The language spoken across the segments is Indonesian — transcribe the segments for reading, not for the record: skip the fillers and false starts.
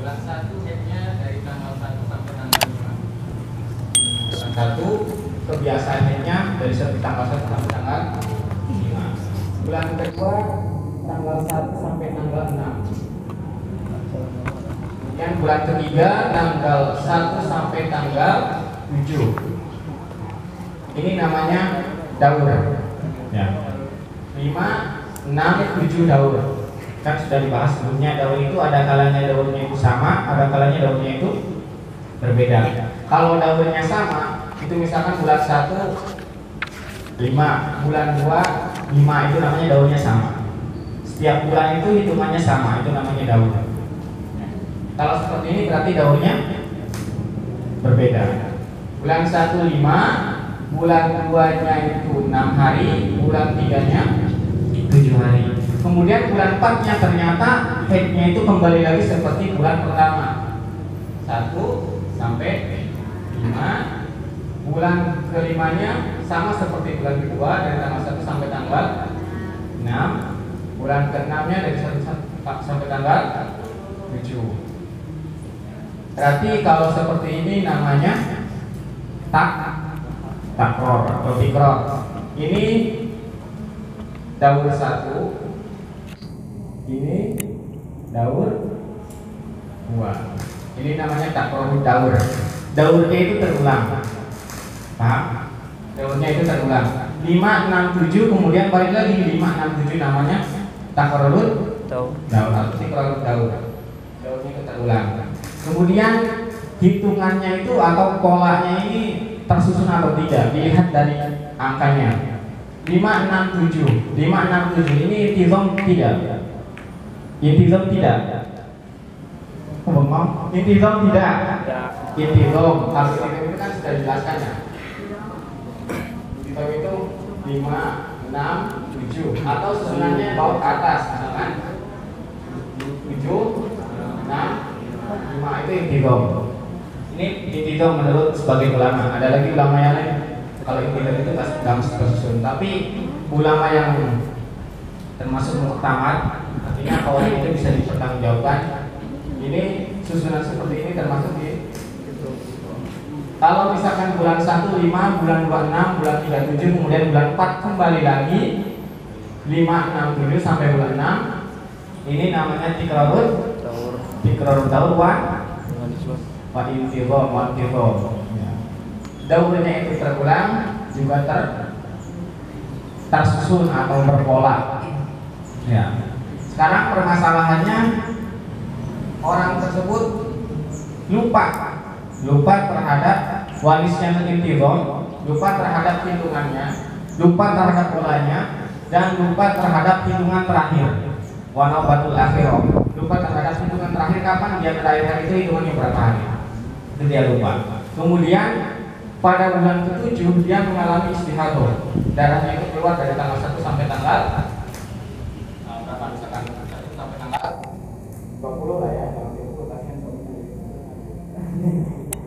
Bulan 1 headnya dari tanggal 1 sampai tanggal 5. Bulan 1 kebiasaan headnya dari tanggal 1 sampai tanggal 5. Bulan kedua tanggal 1 sampai tanggal 6. Kemudian bulan ketiga tanggal 1 sampai tanggal 7. Ini namanya daur. Ya. 5, 6, 7 daur. Kan sudah dibahas sebelumnya, daur itu ada kalanya daurnya itu sama, ada kalanya daurnya itu berbeda. Kalau daurnya sama, itu misalkan bulan 1 5, bulan 2 5, itu namanya daurnya sama. Setiap bulan itu hitungannya sama, itu namanya daur. Kalau seperti ini berarti daurnya berbeda. Bulan 1 5, bulan 2-nya itu 6 hari, bulan 3-nya 7 hari. Kemudian bulan 4-nya ternyata headnya itu kembali lagi seperti bulan pertama, 1 sampai 5. Bulan ke-5-nya sama seperti bulan kedua, dari tanggal 1 sampai tanggal 6. Bulan ke-6-nya dari 1 sampai tanggal 7. Berarti kalau seperti ini namanya takror atau tikror. Ini daur 1, ini daur 2. Ini namanya takror daur. Daurnya itu terulang. Paham? Daurnya itu terulang. 5, 6, 7, kemudian balik lagi 5, 6, 7, namanya takror daur atau tikror daur. Daurnya itu terulang. Kemudian hitungannya itu atau polanya ini tersusun atau tidak dilihat dari angkanya. 5, 6, 7. 5, 6, 7 ini intizam tidak? Intizam tidak? Ngomong intizam tidak? Intizam. Kalau intizam itu kan sudah dijelaskan ya. Intizam itu 5, 6, 7 atau susunannya bawa ke atas, misalkan 7, 6, 5, itu intizam. Ini intizam menurut sebagai ulama. Ada lagi ulama yang lain. Kalau intizam itu nggak mesti tersusun. Tapi ulama yang termasuk muktamad, artinya kalau itu bisa dipertanggungjawabkan. Ini susunan seperti ini termasuk di. Kalau misalkan bulan 1 5, bulan 2 6, bulan 3 7, kemudian bulan 4 kembali lagi 5, 6, 7 sampai bulan 6. Ini namanya tikror daur wa intizam. Daurnya itu terulang juga tersusun atau berpola. Ya. Sekarang permasalahannya orang tersebut lupa terhadap warisnya intizam, lupa terhadap hitungannya, lupa terhadap polanya, dan lupa terhadap hitungan terakhir. Wa nabatul akhirah. Lupa terhadap hitungan terakhir, kapan dia terakhir itu hitungannya berapa hari. Itu dia lupa. Kemudian pada bulan ke-7 dia mengalami istihadah. Darahnya itu keluar dari tanggal 1 sampai tanggal berapa, misalkan 1 sampai tanggal 20 lah ya.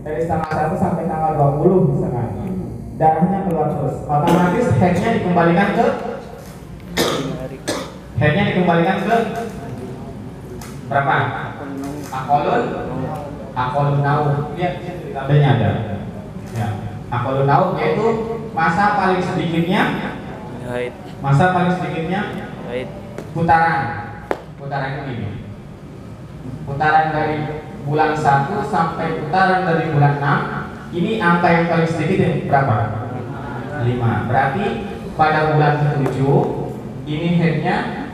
Dari tanggal 1 sampai tanggal 20 misalkan. Darahnya keluar terus. Otomatis headnya dikembalikan ke berapa? Akolun naum. Lihat di tabelnya ada. Ya. Akolun naum yaitu masa paling sedikitnya putaran ini. Putaran dari bulan 1 sampai putaran dari bulan 6. Ini angka yang paling sedikit ini berapa? 5. Berarti pada bulan ke-7 ini headnya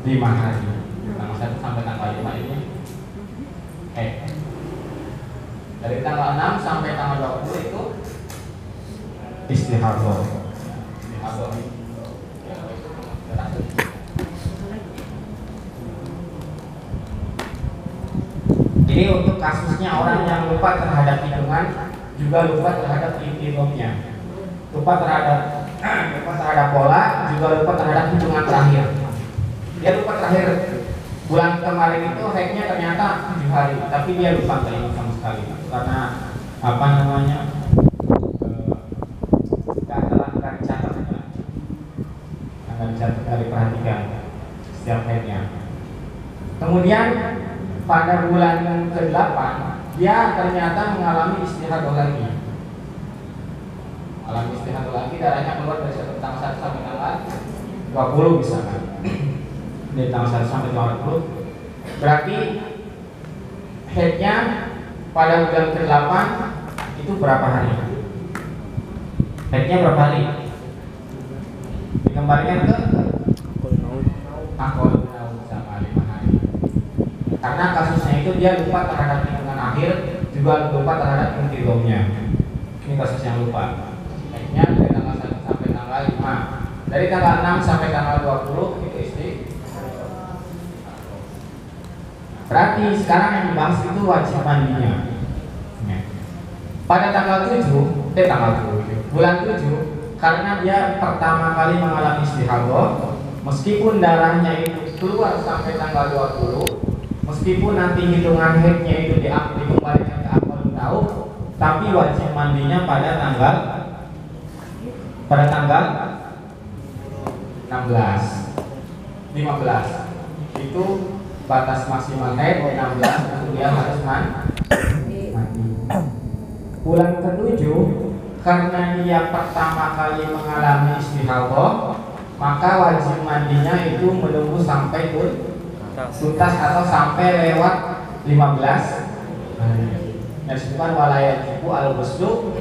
5 hari. Tanggal 1 sampai tanggal 5 ini dari tanggal 6 sampai tanggal 20 itu istihadah. Jadi untuk kasusnya orang yang lupa terhadap hitungan, juga lupa terhadap intizamnya, lupa terhadap pola, juga lupa terhadap hitungan terakhir. Dia lupa terakhir bulan kemarin itu headnya ternyata 7 hari, tapi dia lupa nggak ingat sama sekali karena apa namanya nggak dicatat, nggak diperhatikan setiap headnya. Kemudian pada bulan ke-8 dia ternyata mengalami istihadah lagi. Mengalami istihadah lagi, darahnya keluar dari tanggal 1 sampai tanggal 20 misalkan. Dari tanggal 1 sampai tanggal 20. Berarti haidnya pada bulan ke-8 itu berapa hari? Haidnya berapa hari? Dikembalikan ke akol sama 5 hari. Karena kasusnya itu dia lupa terhadap hitungan akhir, juga lupa terhadap intidomnya. Ini kasus yang lupa. Haidnya dari tanggal 1 sampai tanggal 5. Dari tanggal 6 sampai tanggal 20 itu berarti sekarang yang dibahas itu wajib mandinya. Pada tanggal 7, bulan 7, karena dia pertama kali mengalami istihadah, meskipun darahnya itu keluar sampai tanggal 20, meskipun nanti hitungan haidnya itu dikembalikan ke akal tahu, tapi wajib mandinya pada tanggal 16, 15 itu batas maksimal haid. 16 itu dia harus mandi. Bulan ke-7 karena dia pertama kali mengalami istihadah, maka wajib mandinya itu menunggu sampai tuntas atau sampai lewat 15 hari. Dan disebutkan walayajibu al-ghuslu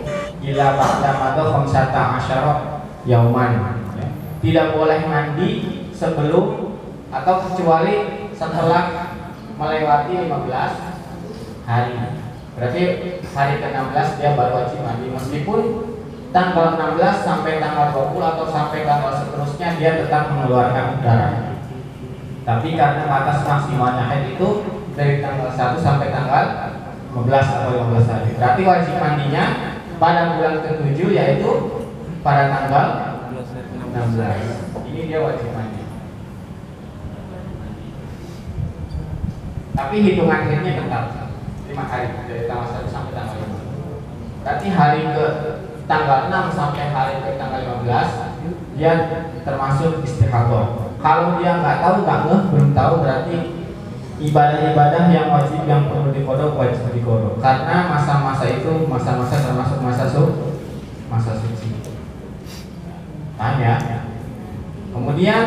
ila ba'da madha khamsata asyara yauman. Tidak boleh mandi sebelum atau kecuali setelah melewati 15 hari. Berarti hari ke-16 dia baru wajib mandi, meskipun tanggal 16 sampai tanggal 20 atau sampai tanggal seterusnya dia tetap mengeluarkan darah. Tapi karena batas maksimalnya haid itu dari tanggal 1 sampai tanggal 15 atau 15 hari. Berarti wajib mandinya pada bulan ke-7 yaitu pada tanggal 16. Ini dia wajib mandi. Tapi hitungan haidnya tetap 5 hari dari tanggal 1 sampai tanggal 5. Berarti hari ke tanggal 6 sampai hari ke tanggal 15 dia termasuk istihadah. Kalau dia nggak tahu, belum tahu, berarti ibadah-ibadah yang wajib yang perlu dikodok wajib dikodok. Karena masa-masa itu masa-masa termasuk masa suci. Tanya. Kemudian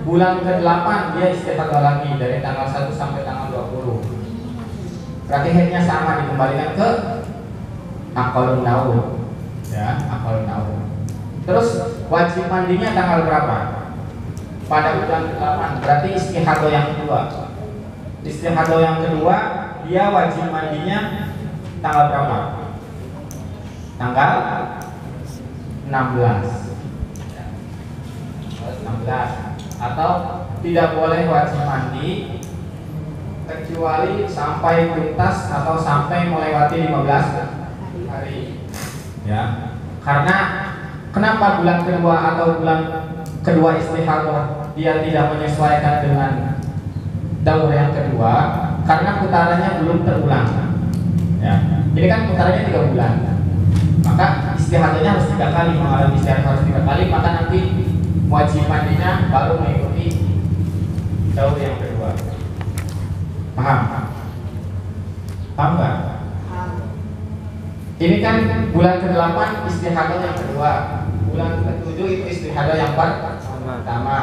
bulan ke-8 dia istihadah lagi dari tanggal 1 sampai tanggal 20. Berarti haidnya sama, dikembalikan ke aqallun naum. Ya, aqallun naum. Terus wajib mandinya tanggal berapa? Pada bulan ke-8. Berarti istihadah yang kedua. Istihadah yang kedua dia wajib mandinya tanggal berapa? Tanggal 16. 16. Atau tidak boleh wajib mandi kecuali sampai tuntas atau sampai melewati 15 hari. Ya. Karena kenapa bulan kedua atau bulan kedua istihadah dia tidak menyesuaikan dengan daur yang kedua? Karena putarannya belum terulang. Ya. Ini kan putarannya 3 bulan. Maka istihadahnya harus 3 kali, mengalami istihadah harus 3 kali, maka nanti wajib mandinya baru mengikuti daur yang kedua. Paham? Paham nggak? Ini kan bulan ke-8 istihadah yang kedua, bulan ke-7 itu istihadah yang pertama.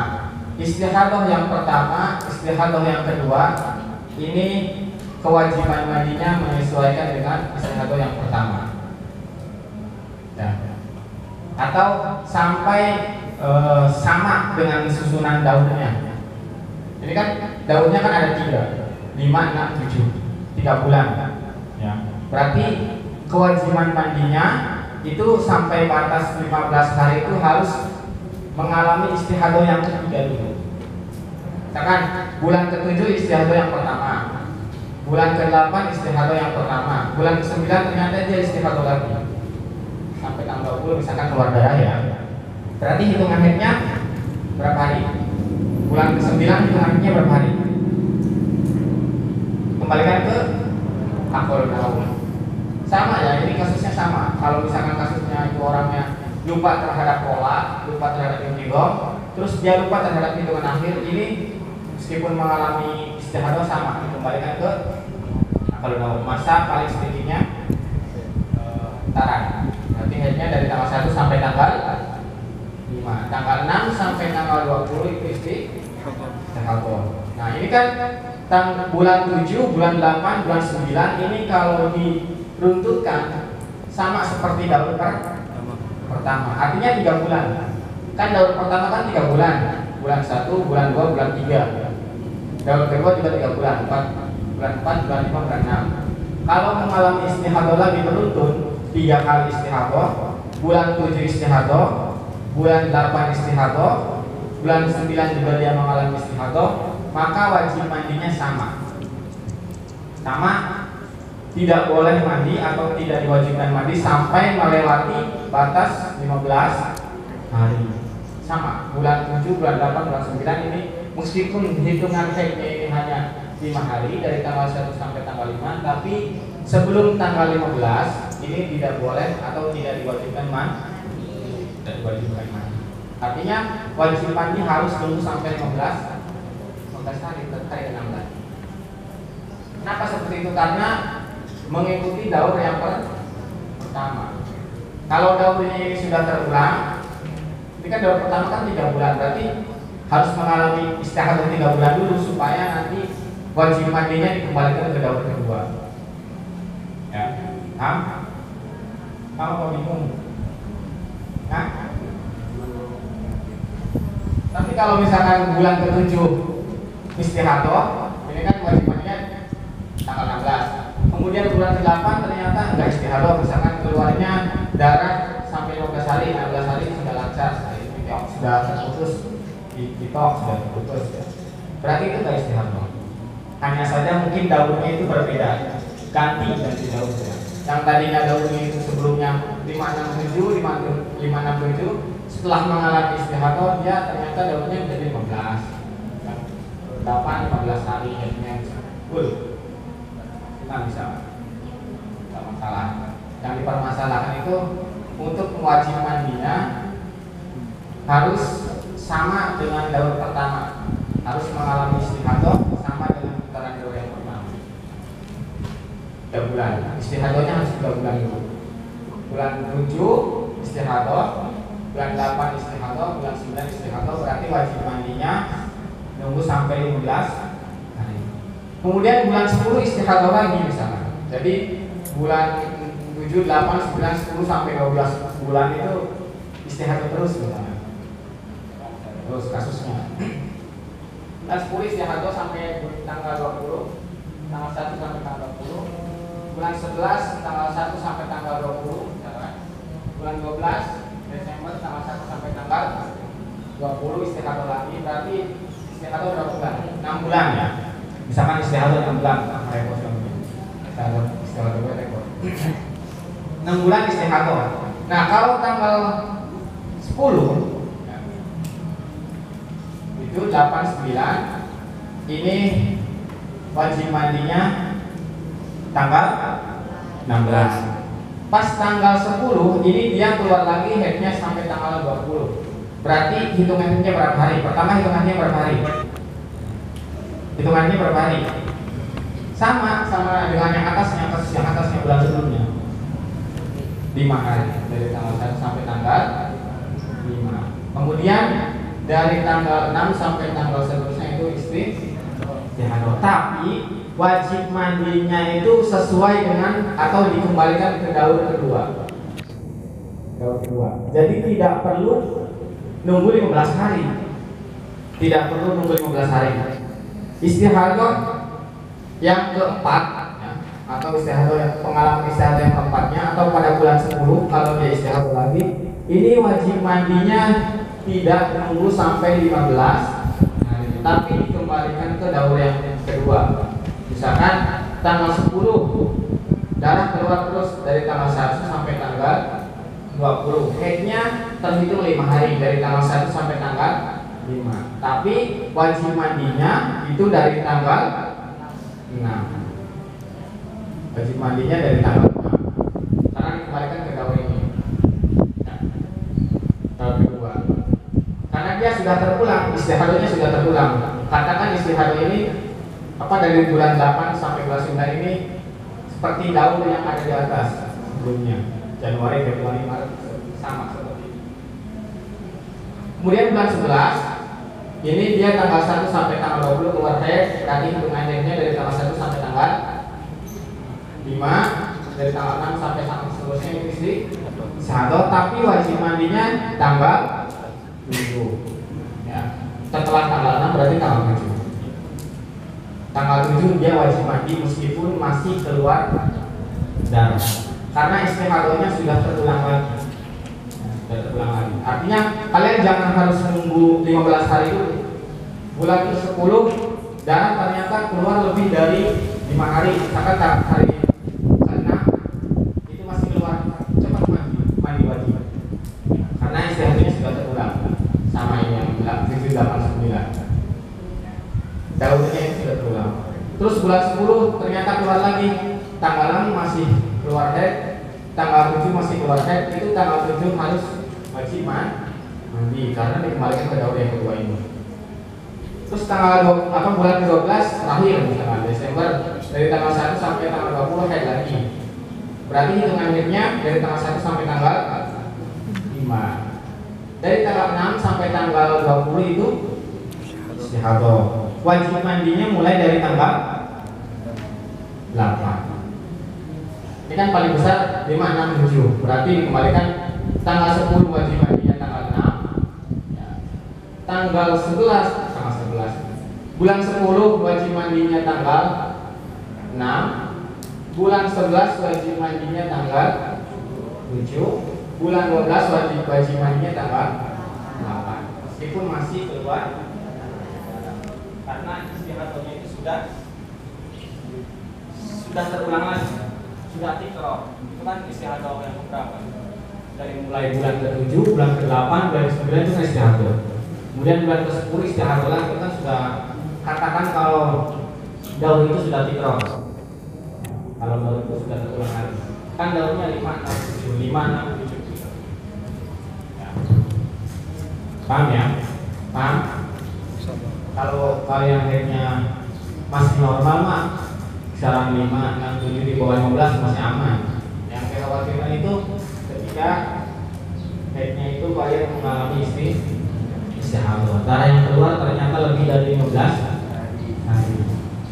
Istihadah yang pertama, istihadah yang kedua, ini kewajiban mandinya menyesuaikan dengan istihadah yang pertama. Ya. Atau sampai sama dengan susunan daunnya. Ini kan daunnya kan ada 3, 5, 6, 7, 3 bulan. Ya. Berarti kewajiban mandinya itu sampai batas 15 hari itu harus mengalami istihadah yang ketiga dulu. Misalkan bulan ke-7 istihadah yang pertama, bulan ke-8 istihadah yang pertama, bulan ke-9 ternyata dia istihadah lagi sampai tanggal 20 misalkan keluar darah ya. Berarti hitungan haidnya berapa hari? Bulan ke-9 hitungan haidnya berapa hari? Kembalikan ke aqallun naum. Sama ya, ini kasusnya sama. Kalau misalkan kasusnya itu orangnya lupa terhadap pola, lupa terhadap intidom, terus dia lupa terhadap hitungan akhir, ini meskipun mengalami istihadah sama dikembalikan ke, nah, kalau daur masa paling sedikitnya taran. Berarti headnya dari tanggal 1 sampai tanggal 5. Tanggal 6 sampai tanggal 20 itu istihadah. Nah, ini kan bulan 7, bulan 8, bulan 9 ini kalau diruntutkan sama seperti daur pertama. Artinya 3 bulan. Kan daur pertama kan 3 bulan. Bulan 1, bulan 2, bulan 3. Daur kedua juga 3 bulan. Bulan 4, bulan 5, bulan 6. Kalau mengalami istihadah lagi beruntun 3 kali istihadah, bulan 7 istihadah, bulan 8 istihadah, bulan 9 juga dia mengalami istihadah, maka wajib mandinya sama. Tidak boleh mandi atau tidak diwajibkan mandi sampai melewati batas 15 hari. Sama, bulan 7, bulan 8, bulan 9 ini meskipun hitungan haidnya ini hanya 5 hari dari tanggal 1 sampai tanggal 5, tapi sebelum tanggal 15 ini tidak boleh atau tidak diwajibkan mandi. Artinya wajib mandi harus tunggu sampai 15 hari terkait dengan bulan. Kenapa seperti itu? Karena mengikuti daur yang pertama. Kalau daurnya ini sudah terulang, ini kan daur pertama kan 3 bulan, berarti harus mengalami istihadah 3 bulan dulu supaya nanti wajib mandinya dikembalikan ke daur kedua. Ya, kamu mau bingung? Nah, tapi kalau misalkan bulan ke-7 istihadah, ini kan wajib mandinya tanggal 16. Kemudian bulan ke-8 ternyata enggak istihadah, misalkan keluarnya darah sampai 15 hari, 16 hari sudah lancar, sudah terputus, ditok sudah terputus. Berarti itu enggak istihadah. Hanya saja mungkin daurnya itu berbeda, ganti daurnya. Yang tadinya daurnya itu sebelumnya 567, 567, setelah mengalami istihadah dia ternyata daurnya menjadi 15. 15 hari jadinya full. Kita bisa, tidak masalah. Yang dipermasalahkan itu untuk wajib mandinya harus sama dengan daur pertama, harus mengalami istihadah sama dengan putaran daur yang pertama. 3 bulan, istihadahnya harus 3 bulan dulu. Bulan 7 istihadah, bulan 8 istihadah, bulan 9 istihadah, berarti wajib mandinya nunggu sampai 15 hari. Kemudian bulan 10 istihadah lagi misalnya. Jadi bulan 7, 8, 9, 10 sampai 12 bulan itu istihadah terus misalnya. Terus kasusnya. Bulan 10 istihadah sampai tanggal 20, tanggal 1 sampai tanggal 20. Bulan 11 tanggal 1 sampai tanggal 20 misalnya. Bulan 12 Desember tanggal 1 sampai tanggal 20 istihadah lagi, berarti istihadah berapa bulan? 6 bulan ya. Misalkan istihadah 6 bulan, repot istihadah repot. 6 bulan istihadah. Nah, kalau tanggal 10 itu 89 ini wajib mandinya tanggal 16. Pas tanggal 10 ini dia keluar lagi headnya sampai tanggal 20. Berarti hitungannya berapa hari? Pertama hitungannya berapa hari? Hitungannya berapa hari? Sama dengan yang atasnya, kasus yang atasnya bulan sebelumnya. 5 hari dari tanggal 1 sampai tanggal 5. Kemudian dari tanggal 6 sampai tanggal seterusnya itu istihadah. Tapi wajib mandinya itu sesuai dengan atau dikembalikan ke daur kedua. Jadi tidak perlu nunggu 15 hari. Tidak perlu nunggu 15 hari. Istihadah yang keempat ya, atau istihadah yang pengalaman istihadah yang keempatnya atau pada bulan 10 kalau dia istihadah lagi, ini wajib mandinya tidak nunggu sampai 15 hari, tapi dikembalikan ke daur yang kedua. Misalkan tanggal 10 darah keluar terus dari tanggal 1 sampai tanggal 20. Headnya terhitung 5 hari dari tanggal 1 sampai tanggal 5. Tapi wajib mandinya itu dari tanggal 6. Wajib mandinya dari tanggal 6. Karena dikembalikan ke daur ini. Daur kedua. Karena dia sudah terulang, istihadahnya sudah terulang. Katakan istihadah ini dari bulan 8 sampai bulan 9 ini seperti daun yang ada di atas sebelumnya. Januari, Februari, Maret sama seperti ini. Kemudian bulan 11 ini dia tanggal 1 sampai tanggal 20 keluar haid, berarti hitungan haidnya dari tanggal 1 sampai tanggal 5, dari tanggal 6 sampai seterusnya ini istihadah, tapi wajib mandinya tanggal 7 ya. Setelah tanggal 6 berarti tanggal 7. Tanggal 7 dia wajib mandi meskipun masih keluar darah, karena istihadahnya sudah terulang lagi. Artinya kalian jangan harus menunggu 15 hari dulu. Bulan ke-10 darah ternyata keluar lebih dari 5 hari, misalkan hari ke-6 itu masih keluar, cepat mandi wajib, karena istihadahnya sudah terulang sama ini yang bilang 7, 8, 9. Daunnya itu sudah terulang. Terus bulan 10 ternyata keluar lagi, tanggal 6 masih keluar haid, tanggal 7 masih keluar haid, itu tanggal 7 harus wajib mandi karena dikembalikan ke daun yang kedua ini. Terus tanggal bulan ke-12 terakhir misalkan Desember, dari tanggal 1 sampai tanggal 20 haid lagi. Berarti hitungan haidnya dari tanggal 1 sampai tanggal 5. Dari tanggal 6 sampai tanggal 20 itu istihadah. Wajib mandinya mulai dari tanggal 8. Ini kan paling besar 5, 6, 7. Berarti dikembalikan tanggal 10 wajib mandinya tanggal 6 ya. Tanggal 11 bulan 10 wajib mandinya tanggal 6. Bulan 11 wajib mandinya tanggal 7. Bulan 12 wajib mandinya tanggal 8. Meskipun masih keluar, karena istihadahnya itu sudah terulang lagi, sudah tikror. Itu kan istihadah yang berapa? Dari mulai bulan ke-7, bulan ke-8, bulan ke-9 itu kan istihadah. Kemudian bulan ke-10 istihadah lagi, kita sudah katakan kalau daun itu sudah tikror. Kalau daun itu sudah terulang lagi, kan daunnya 5, 6, 7, 5, 6, 7 ya. Paham ya? Paham? Kalau kalian haidnya masih normal mah kisaran 5, 6, 7 di bawah 15 masih aman. Yang saya khawatirkan itu ketika haidnya itu kalian mengalami istihadah, darah yang keluar ternyata lebih dari 15 hari.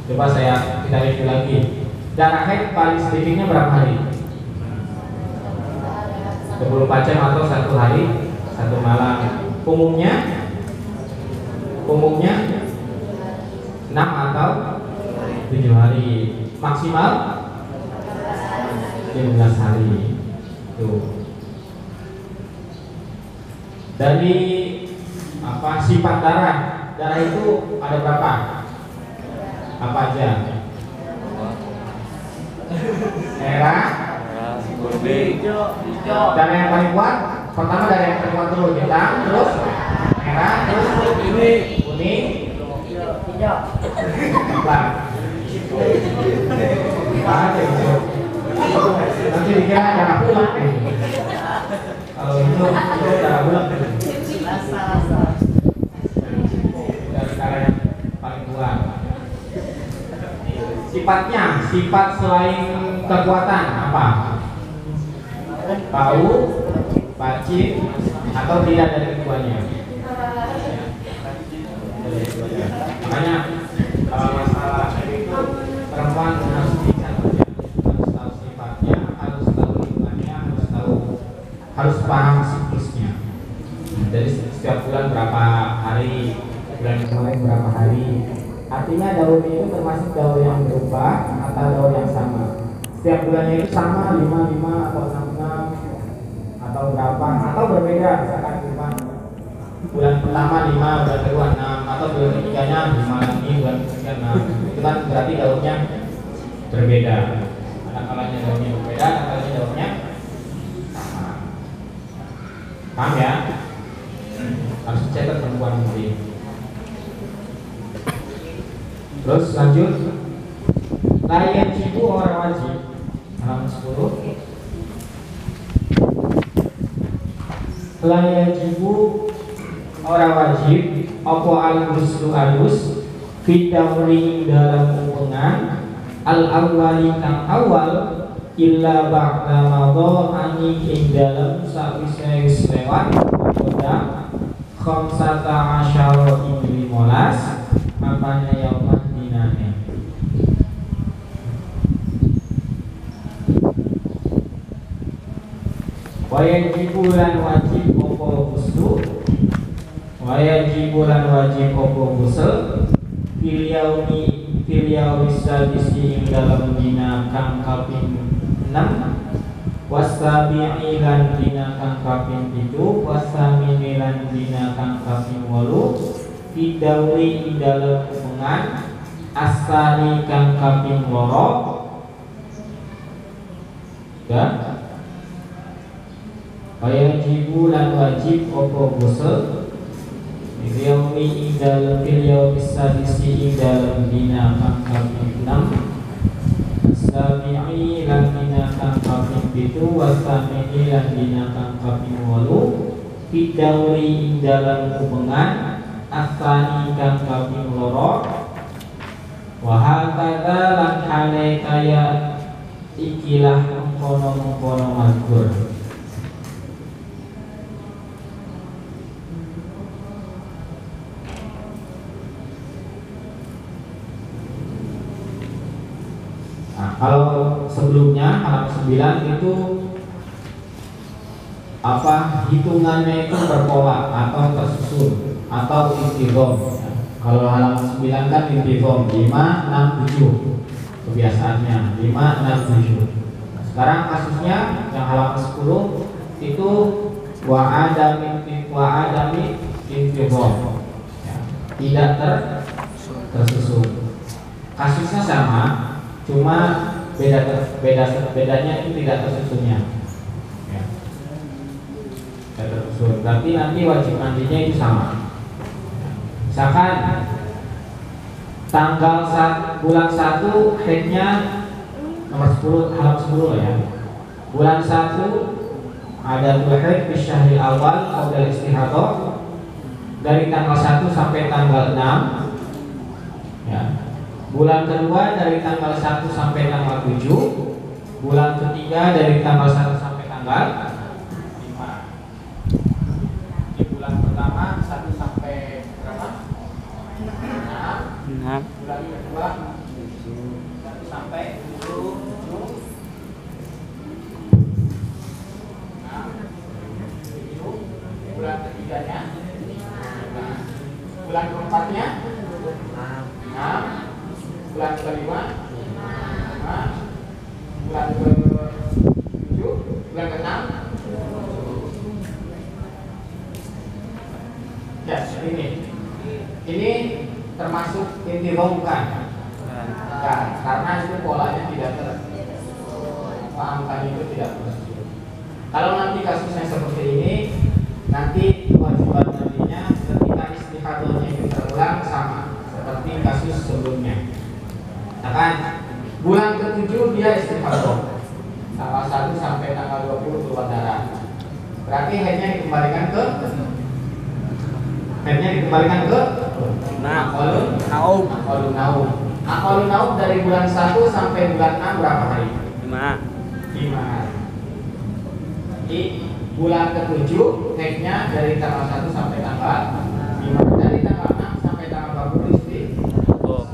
Coba kita review lagi. Darah haid paling sedikitnya berapa hari? 24 jam atau 1 hari 1 malam. Umumnya 6 atau 7 hari, maksimal 15 hari. Tuh. Dari sifat darah itu ada berapa? Apa aja? Merah, hijau. Dan yang paling kuat, pertama dari yang paling kuat dulu, hitam, terus merah, terus kuning, hijau. Nanti dikira darah bulat. Kalau itu darah bulat. Dari darah yang paling kuat. Sifat selain kekuatan apa? Bau, pacit, atau tidak dari keduanya? Makanya kalau masalah itu perempuan harus bisa harus tahu sifatnya, harus tahu lingkungannya, harus paham siklusnya. Jadi setiap bulan berapa hari, bulan kemarin berapa hari. Artinya daun itu termasuk daun yang berubah atau daun yang sama. Setiap bulannya itu sama 5 atau 6 atau berapa, atau berbeda, misalkan bulan pertama 5, bulan kedua 6, atau bulan ketiganya 5 lagi, bulan ketiga 6. Itu kan berarti daunnya berbeda. Ada kalanya daunnya berbeda, ada kalanya daunnya sama. Paham ya? Harus catat perempuan sendiri. Terus lanjut, layan cipu orang wajib halaman 10. Layan cipu orang wajib opo al-ghuslu alus fidamri dalam pasangan al-awwali kang awal illa ba'da madha ani ing dalem sawise wis lewat kodam khamsata asyara ing 15 apane yaumah dinane. Wajibulan wajib opo ghuslu wajibulan wajib opo ghusl fil yaumi sadisi ing dalam dina kang kaping 6 wasabi'i lan dina kang kaping 7 wasamini lan dina kang kaping 8 fidauri ing dalam hubungan asani kang kaping 2 dan wajibu lan wajib opo ghusl yaumi ing dalem yaumi sadisi ing dalem dina kang kaping 6 sabi'i lan dina kang kaping 7 wasamini lan dina kang kaping 8 fidauri ing dalem hubungan asani kang kaping 2 wa hakadha lan hale kaya ikilah mengkono-mengkono mazkur. Kalau sebelumnya halaman 9 itu apa hitungannya itu berpola atau tersusun atau intizam. Kalau halaman 9 kan intizam 5, 6, 7 kebiasaannya 5, 6, 7. Sekarang kasusnya yang halaman 10 itu wa'adami intizam ya, tidak tersusun. Kasusnya sama, cuma bedanya itu tidak tersusunnya ya. Tidak tersusun, tapi nanti wajib mandinya itu sama ya. Misalkan tanggal bulan 1 haidnya nomor 10 halaman 10 ya. Bulan 1 ada haid fi syahril awal qabla istihadhah dari tanggal 1 sampai tanggal 6 ya. Bulan kedua dari tanggal 1 sampai tanggal 7. Bulan ketiga dari tanggal 1 sampai tanggal 5. Di bulan pertama 1 sampai berapa? 6. Bulan kedua 1 sampai 7. Bulan ketiganya 5. Bulan keempatnya 6. Bulan kelima 5. Bulan ke-7. Bulan ke-6 ya ini termasuk intizam bukan? Bukan, karena itu polanya tidak angkanya itu tidak tersusun. Kalau nanti kasusnya seperti ini, nanti kewajiban mandinya ketika istihadahnya itu terulang sama seperti kasus sebelumnya. Kan bulan ke-7 dia istihadah tanggal 1 sampai tanggal 20 keluar darah. Berarti haidnya dikembalikan ke aqalun naum dari bulan 1 sampai bulan 6 berapa hari? 5 hari. Di bulan ke-7 haidnya dari tanggal 1 sampai tanggal 5. Dari tanggal 6 sampai tanggal 20 istihadah.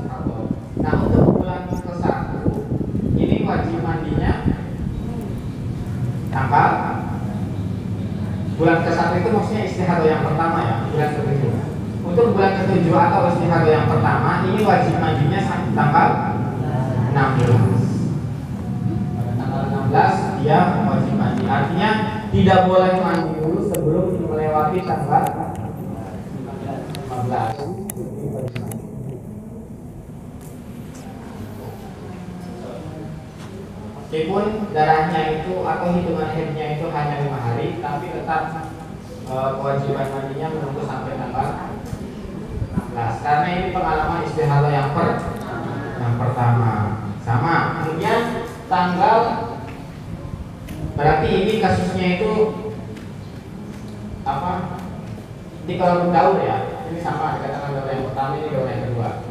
Nah, untuk bulan ke-1 ini wajib mandinya tanggal bulan ke-1 itu maksudnya istihadah yang pertama ya, bulan ke-7. Untuk bulan ke-7 atau istihadah yang pertama ini wajib mandinya tanggal 16. Pada tanggal 16 dia wajib mandi. Artinya tidak boleh mandi dulu sebelum melewati tanggal 15. Meskipun darahnya itu atau hitungan haidnya itu hanya 5 hari, tapi tetap kewajiban mandinya menunggu sampai tanggal 16. Karena ini pengalaman istihadah yang pertama. Sama. Kemudian tanggal berarti ini kasusnya itu apa? Ini kalau daur ya, ini sama dengan tanggal daur yang pertama, ini daur yang kedua.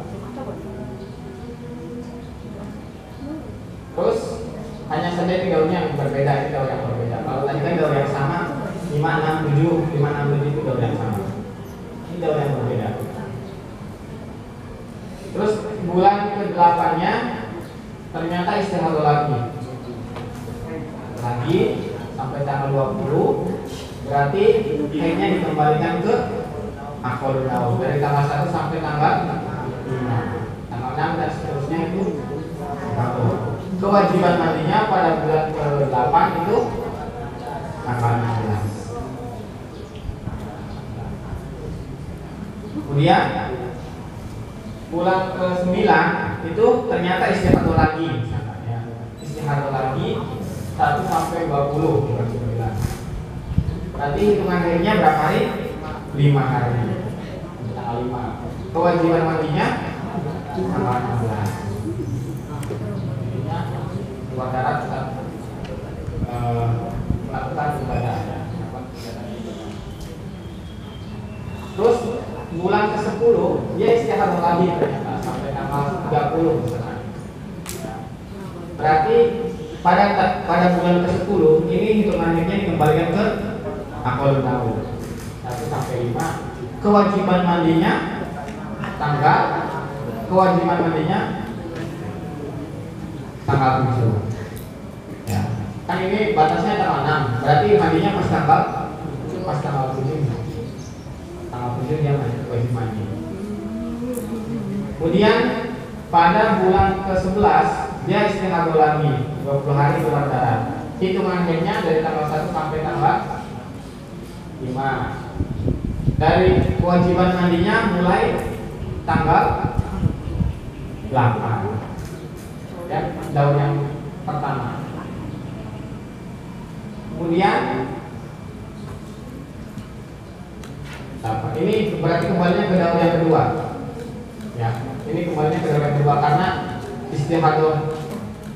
Terus hanya saja ini daunnya yang berbeda, ini daun yang berbeda. Kalau tadi kan daun yang sama 567 itu daun yang sama. Ini daun yang berbeda. Terus bulan ke-8-nya ternyata istihadah lagi sampai tanggal 20, berarti haidnya dikembalikan ke aqallun naum dari tanggal 1 sampai tanggal 5, tanggal 6 dan seterusnya itu kewajiban mandinya pada bulan ke-8 itu tanggal 16. Kemudian bulan ke-9 itu ternyata istihadah lagi, misalkan ya. Istihadah lagi 1 sampai 20 bulan ke-9. Berarti hitungan haidnya berapa hari? 5 hari. Tanggal 5. Kewajiban mandinya tanggal 16. Jadinya keluar darah tetap melakukan ibadah. Terus bulan ke-10 dia istihadah lagi ternyata sampai tanggal 30 misalkan. Berarti pada bulan ke-10 ini hitungannya dikembalikan ke aqallun naum 1 sampai 5. Kewajiban mandinya tanggal 7. Ya. Kan ini batasnya tanggal 6. Berarti mandinya pas tanggal 7. Tanggal 7 dia wajib mandi. Kemudian pada bulan ke-11 dia istihadah lagi 20 hari keluar darah. Hitungan haidnya dari tanggal 1 sampai tanggal 5. Dari kewajiban mandinya mulai tanggal 8. Ya, daun yang pertama. Kemudian ini berarti kembalinya ke daun yang kedua. Ya, ini kembalinya ke daun yang kedua karena istihadah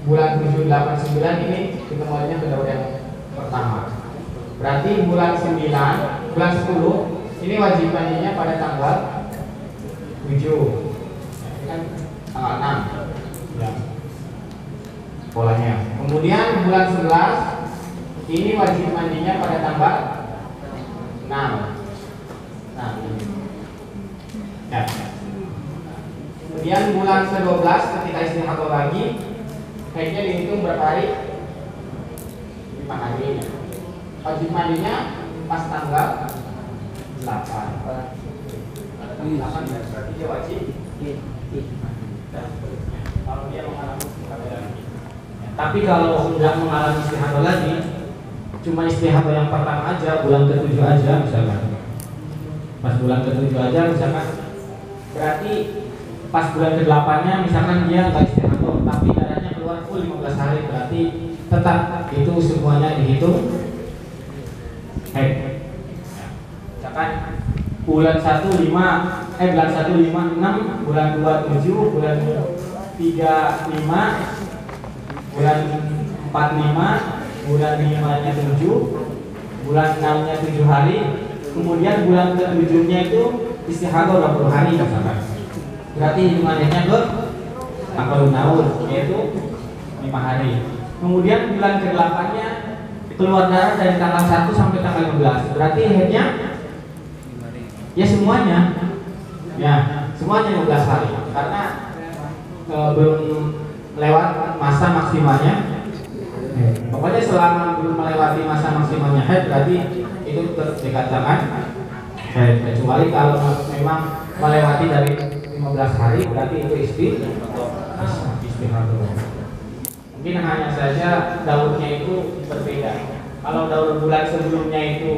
bulan 7, 8, 9 ini kembalinya ke daun yang pertama. Berarti bulan 9, bulan 10 ini wajib mandinya pada tanggal 7. Ya, ini kan tanggal 6. Ya. Polanya. Kemudian bulan 11 ini wajib mandinya pada tanggal 6. Nah, ini. Ya. Kemudian bulan ke-12 ketika istihadah lagi, haidnya dihitung berapa hari? 5 hari. Wajib mandinya pas tanggal 8. 8 berarti dia wajib. Kalau dia mengalami istihadah lagi. Tapi kalau nggak mengalami istihadah lagi, cuma istihadah yang pertama aja, bulan ke-7 aja misalkan. Pas bulan ke-7 aja misalkan, berarti pas bulan ke-8-nya misalkan dia nggak istihadah, tapi darahnya keluar full 15 hari, berarti tetap itu semuanya dihitung haid. Misalkan bulan 1 5, bulan 1 5 6, bulan 2 7, bulan 3 5, bulan 4 5, bulan 5-nya 7, bulan 6-nya 7 hari, kemudian bulan ke-7-nya itu istihadah 20 hari misalkan. Berarti hitungannya ke aqallun naum yaitu 5 hari. Kemudian bulan ke-8-nya keluar darah dari tanggal 1 sampai tanggal 15. Berarti haidnya ya semuanya. Ya, semuanya 15 hari. Karena belum lewat masa maksimalnya. Pokoknya selama belum melewati masa maksimalnya haid berarti itu dikatakan haid. Kecuali kalau memang melewati dari 15 hari berarti itu istihadah. Mungkin hanya saja daunnya itu berbeda. Kalau daun bulan sebelumnya itu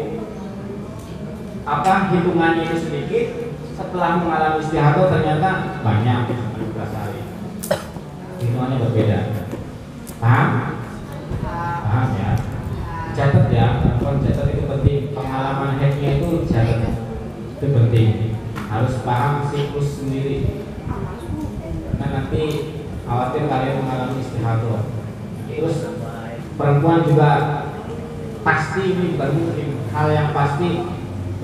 hitungannya itu sedikit, setelah mengalami istihadah ternyata banyak 15 hari. Hitungannya berbeda. Paham? Paham ya? Catat ya, catat itu penting. Pengalaman haidnya itu catat. Itu penting. Harus paham siklus sendiri. Karena nanti khawatir kalian mengalami istihadah. Terus perempuan juga pasti, ini bukan mungkin, hal yang pasti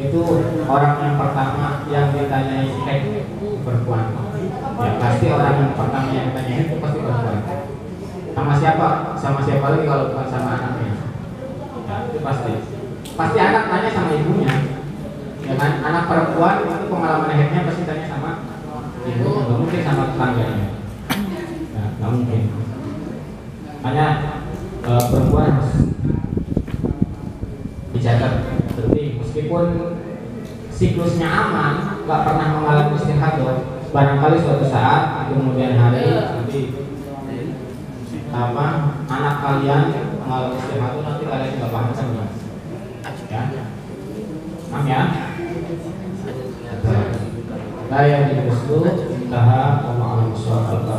itu orang yang pertama yang ditanyai haid perempuan. Ya pasti orang yang pertama yang ditanyai itu pasti perempuan. Sama siapa? Sama siapa lagi kalau bukan sama anaknya? Ya, itu pasti anak tanya sama ibunya, ya kan? Anak perempuan itu pengalaman akhirnya pasti tanya sama ibunya, nggak mungkin sama tetangganya. Ya, nggak mungkin. Hanya perempuan harus dijaga tertib, meskipun siklusnya aman, nggak pernah mengalami istihadah. Barangkali suatu saat kemudian hari nanti anak kalian mengalami istihadah, nanti kalian nggak paham sama ya, paham ya? Nah yang dimaksud intaha Allah SWT.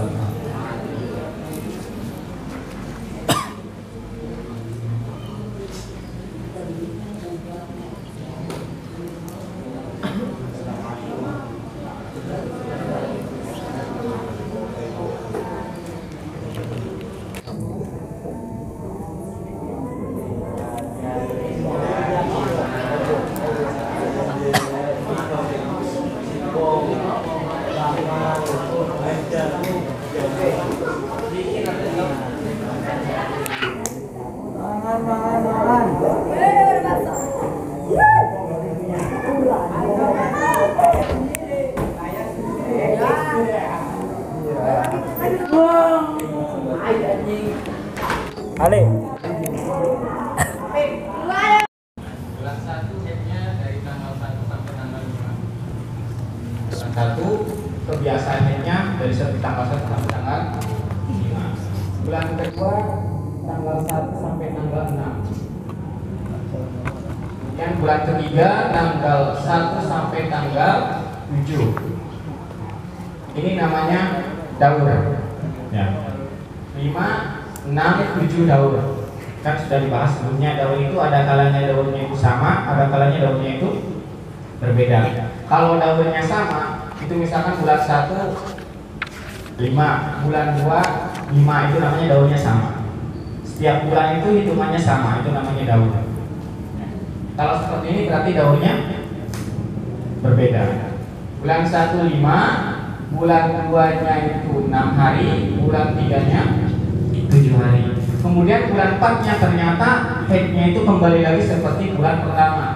Ale. Bulan 1 headnya dari tanggal 1 sampai tanggal 5. Bulan 1 kebiasaan headnya dari tanggal 1 sampai tanggal 5. Bulan kedua tanggal 1 sampai tanggal 6. Yang bulan ketiga tanggal 1 sampai tanggal 7. Ini namanya daur. Ya. 5 6, 7 daur. Kan sudah dibahas sebelumnya, daur itu ada kalanya daurnya itu sama, ada kalanya daurnya itu berbeda. Kalau daurnya sama, itu misalkan bulan 1 5, bulan 2 5, itu namanya daurnya sama. Setiap bulan itu hitungannya sama, itu namanya daur. Kalau seperti ini berarti daurnya berbeda. Bulan 1 5, bulan 2-nya itu 6 hari, bulan 3-nya 7 hari. Kemudian bulan 4-nya ternyata headnya itu kembali lagi seperti bulan pertama,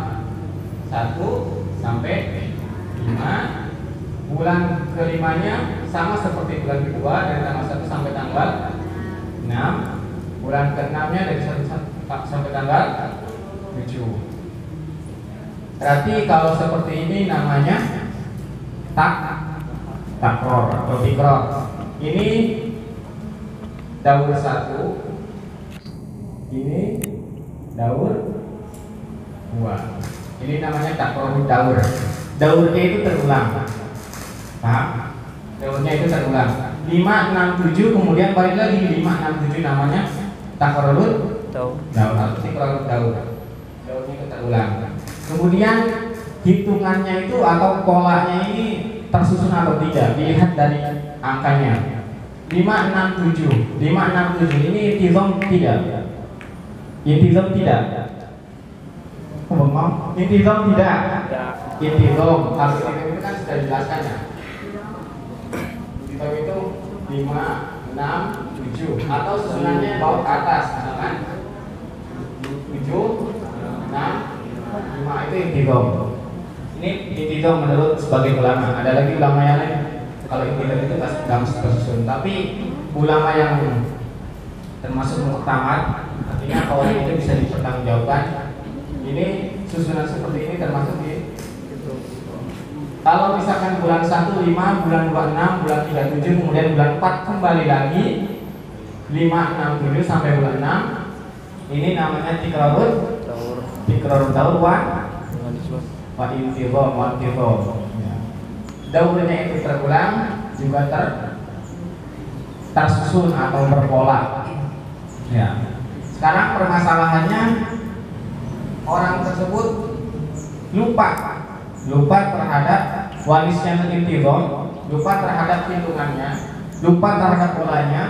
1 sampai 5. Bulan ke-5-nya sama seperti bulan kedua, dari tanggal 1 sampai tanggal 6. Bulan ke-6-nya dari 1 sampai tanggal 7. Berarti kalau seperti ini namanya takror atau tikror. Ini daur 1, ini daur 2. Ini namanya takror daur. Daurnya itu terulang. Paham? Daurnya itu terulang. 5 6 7 kemudian balik lagi 5 6 7, namanya takror daur atau tikror daur. Daurnya itu terulang. Kemudian hitungannya itu atau polanya ini tersusun atau tidak dilihat dari angkanya. 5 6 7 ini intizam tidak? Intizam tidak? Ngomong intizam tidak? Intizam, kalau intizam itu kan sudah dijelaskan ya. Intizam itu 5 6 7 atau susunannya bawah ke atas, misalkan 7 6 5, itu intizam. Ini intizam menurut sebagian ulama. Ada lagi ulama yang lain kalau intizam itu nggak mesti tersusun, tapi ulama yang termasuk muktamad, artinya kalau itu bisa dipertanggungjawabkan, ini susunan seperti ini termasuk di. Kalau misalkan bulan 1 5, bulan 2 6, bulan 3 7, kemudian bulan 4 kembali lagi 5 6 7 sampai bulan 6, ini namanya tikror daur wa intizam. Daurnya itu terulang juga tersusun atau berpola. Ya. Sekarang permasalahannya orang tersebut lupa terhadap warisnya intizam, lupa terhadap hitungannya, lupa terhadap polanya,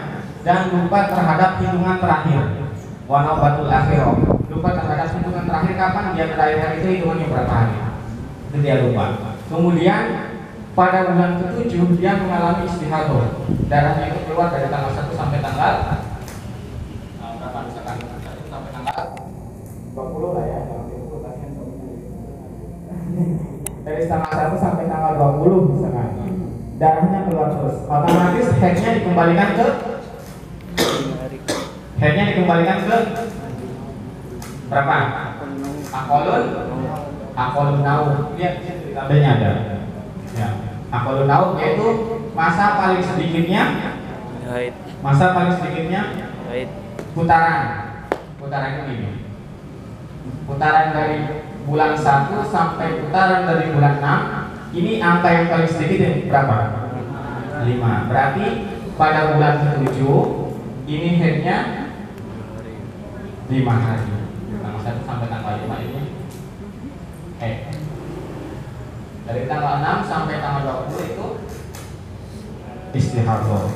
dan lupa terhadap hitungan terakhir. Wa naubatul akhirah. Lupa terhadap hitungan terakhir, kapan dia terakhir hari itu hitungannya berapa hari. Itu dia lupa. Kemudian pada bulan ke-7 dia mengalami istihadah. Darahnya itu keluar dari tanggal 1 sampai tanggal tanggal 1 sampai tanggal 20 misalkan, darahnya keluar terus, otomatis headnya dikembalikan ke berapa? Akolun naum. Lihat di tabelnya ada. Ya, akolun naum yaitu masa paling sedikitnya putaran ini. Putaran dari bulan 1 sampai putaran dari bulan 6. Ini angka yang paling sedikit yang berapa? 5. Berarti pada bulan ke-7 ini headnya 5 hari. Tanggal 1 sampai tanggal 5 ini dari tanggal 6 sampai tanggal 20 itu istihadhah.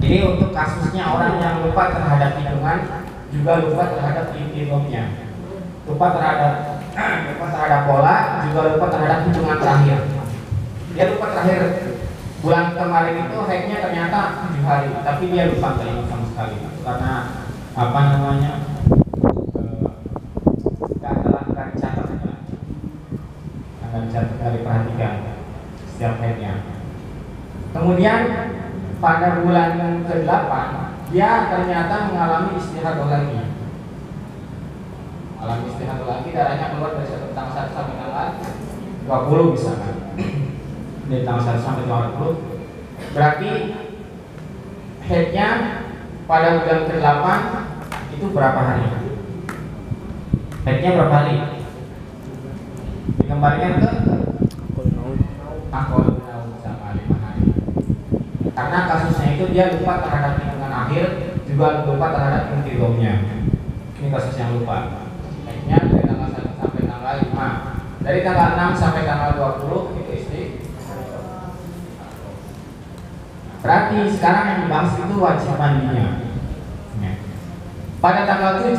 Ini untuk kasusnya orang yang lupa terhadap hitungan, juga lupa terhadap intinya, lupa terhadap pola, juga lupa terhadap hitungan terakhir. Dia lupa terakhir bulan kemarin itu hacknya ternyata 7 hari, tapi dia lupa nggak ingat sama sekali karena nggak dicatat, nggak diperhatikan setiap hacknya. Kemudian pada bulan ke-8 dia ternyata mengalami istihadhah lagi. Darahnya keluar dari tanggal 1 sampai tanggal 20 misalkan. Dari tanggal 1 sampai tanggal 20. Berarti headnya pada bulan ke-8 itu berapa hari? Headnya berapa hari? Dikembalikan ke akolun naum sama 5 hari. Karena kasusnya itu dia lupa terhadap hitungan akhir, juga lupa terhadap intidomnya. Ini kasus yang lupa. Headnya dari tanggal 1 sampai tanggal 5. Dari tanggal 6 sampai tanggal 20 itu istihadhah. Berarti sekarang yang dibahas itu wajib mandinya. Pada tanggal 7,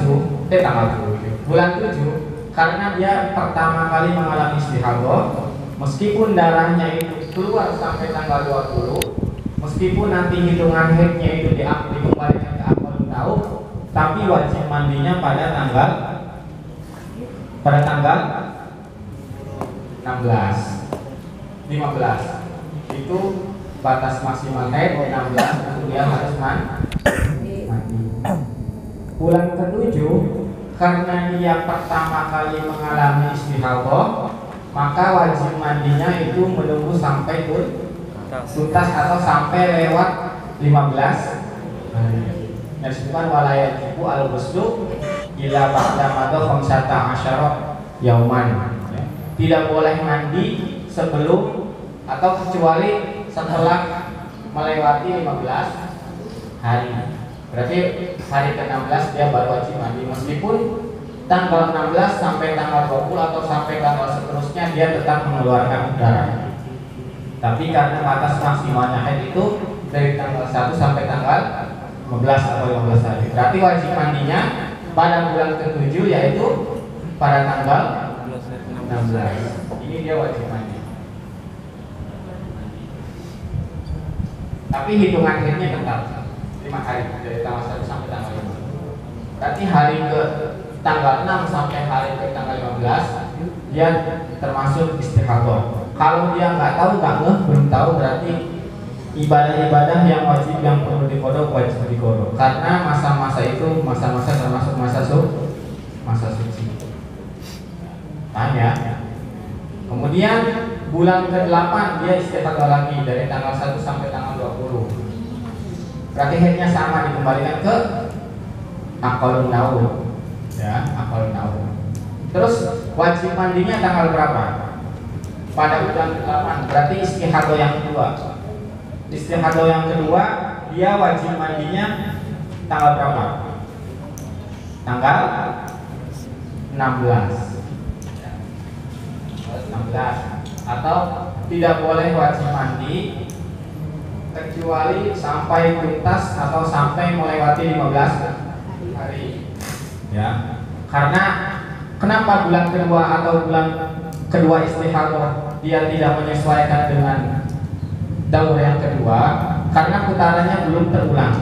bulan 7, karena dia pertama kali mengalami istihadhah, meskipun darahnya itu keluar sampai tanggal 20, meskipun nanti hitungan headnya itu dikembalikan ke akolun naum, tapi wajib mandinya pada tanggal 16, 15 itu batas maksimal haid. 16 itu dia harus mandi. Bulan ke-7 karena dia pertama kali mengalami istihadhah, maka wajib mandinya itu menunggu sampai tuntas atau sampai lewat 15 hari. Dan disebutkan walayajibu al-ghuslu ila ba'da madha 15 yauman. Tidak boleh mandi sebelum atau kecuali setelah melewati 15 hari. Berarti hari ke-16 dia baru wajib mandi, meskipun tanggal 16 sampai tanggal 20 atau sampai tanggal seterusnya dia tetap mengeluarkan darah. Tapi karena batas maksimalnya haid itu dari tanggal 1 sampai tanggal 15 atau 15 hari. Berarti wajib mandinya pada bulan ke-7 yaitu pada tanggal 16. Ini dia wajib mandi. Tapi hitungan haidnya tetap 5 hari dari tanggal 1 sampai tanggal 5. Berarti hari ke tanggal 6 sampai hari ke tanggal 15 dia termasuk istihadhah. Kalau dia nggak tahu, belum tahu, berarti ibadah-ibadah yang wajib yang perlu diqodho wajib diqodho. Karena masa-masa itu masa-masa termasuk masa suci. Tanya. Kemudian bulan ke-8 dia istihadhah lagi dari tanggal 1 sampai tanggal 20. Berarti haidnya sama, dikembalikan ke akolun naum. Ya, akolun naum. Terus wajib mandinya tanggal berapa? Pada bulan ke-8. Berarti istihadhah yang kedua. Istihadhah yang kedua dia wajib mandinya tanggal berapa? Tanggal 16. Atau tidak boleh wajib mandi kecuali sampai tuntas atau sampai melewati 15 hari. Ya. Karena kenapa bulan kedua atau bulan kedua istihadhah dia tidak menyesuaikan dengan daur yang kedua? Karena putarannya belum terulang.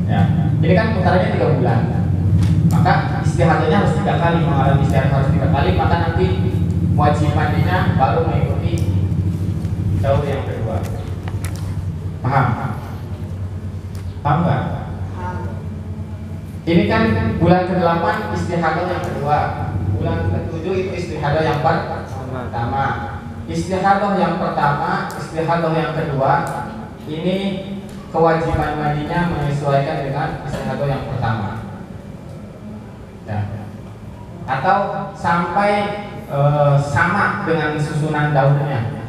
Ya. Ini kan putarannya 3 bulan. Maka istihadahnya harus 3 kali, mengalami istihadah harus 3 kali, maka nanti wajib mandinya baru mengikuti daur yang kedua. Paham? Paham nggak? Ini kan bulan ke-8 istihadah yang kedua, bulan ke-7 itu istihadah yang pertama. Istihadah yang pertama, istihadah yang kedua, ini kewajiban mandinya menyesuaikan dengan istihadah yang pertama. Ya. Atau sampai sama dengan susunan daunnya.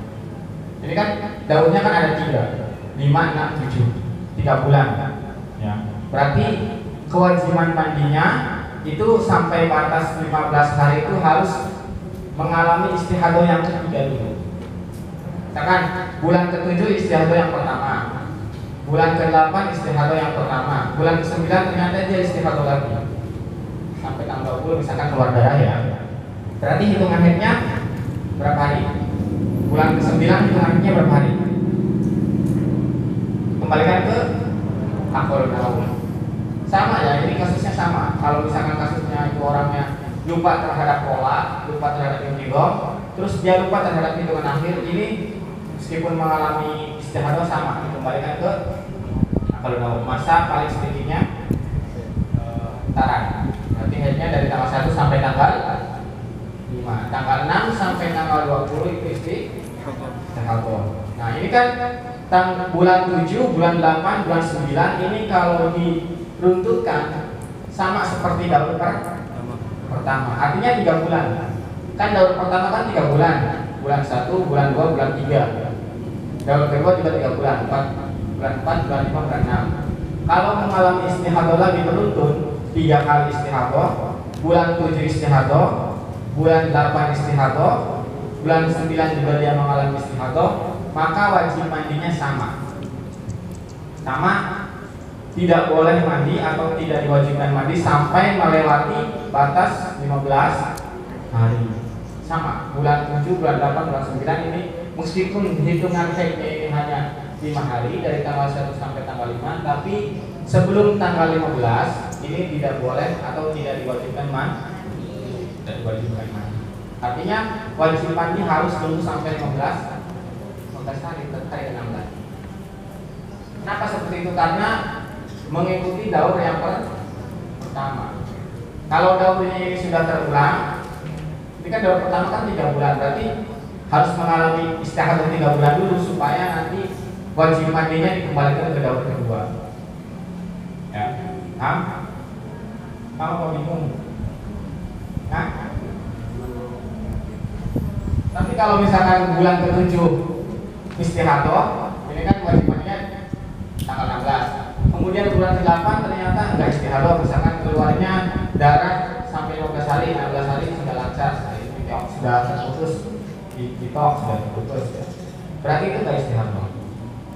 Ini kan daunnya kan ada 3, 5, 6, 7, 3 bulan. Ya. Berarti kewajiban mandinya itu sampai batas 15 hari itu harus mengalami istihadah yang ketiga dulu. Misalkan bulan ke-7 istihadah yang pertama, bulan ke-8 istihadah yang pertama, bulan ke-9 ternyata dia istihadah lagi sampai tanggal 20 misalkan keluar darah ya. Berarti hitungan haidnya berapa hari? Bulan ke-9 hitungan haidnya berapa hari? Kembalikan ke akal naum. Sama ya, ini kasusnya sama. Kalau misalkan kasusnya itu orangnya lupa terhadap pola, lupa terhadap intigo, terus dia lupa terhadap hitungan akhir, ini meskipun mengalami istihadah sama, dikembalikan ke akal naum. Masa paling sedikitnya taran. Berarti haidnya dari tanggal 1 sampai tanggal 5. Tanggal 6 sampai tanggal 20 itu istihadah. Nah, ini kan bulan 7, bulan 8, bulan 9 ini kalau diruntutkan sama seperti daur pertama. Artinya 3 bulan. Kan daur pertama kan 3 bulan. Bulan 1, bulan 2, bulan 3. Daur kedua juga 3 bulan. Bulan 4, bulan 5, bulan 6. Kalau mengalami istihadah lagi beruntun 3 kali istihadah, bulan 7 istihadah, bulan 8 istihadah, bulan 9 juga dia mengalami istihadah, maka wajib mandinya sama. Tidak boleh mandi atau tidak diwajibkan mandi sampai melewati batas 15 hari. Sama, bulan 7, bulan 8, bulan 9 ini meskipun hitungan haidnya ini hanya 5 hari dari tanggal 1 sampai tanggal 5, tapi sebelum tanggal 15 ini tidak boleh atau tidak diwajibkan mandi. Artinya wajib mandi harus tunggu sampai 15 hari terkait dengan tadi. Kenapa seperti itu? Karena mengikuti daur yang pertama. Kalau daurnya ini sudah terulang, ini kan daur pertama kan 3 bulan, berarti harus mengalami istihadah 3 bulan dulu supaya nanti wajib mandinya dikembalikan ke daur kedua. Ya, paham? Kalau bingung, nah, tapi kalau misalkan bulan ke-7 istihadah, ini kan wajib mandinya tanggal 16. Kemudian bulan ke-8 ternyata enggak istihadah, misalkan keluarnya darah sampai 15 hari, 16 hari sudah lancar, sudah terputus, sudah terputus. Berarti itu enggak istihadah.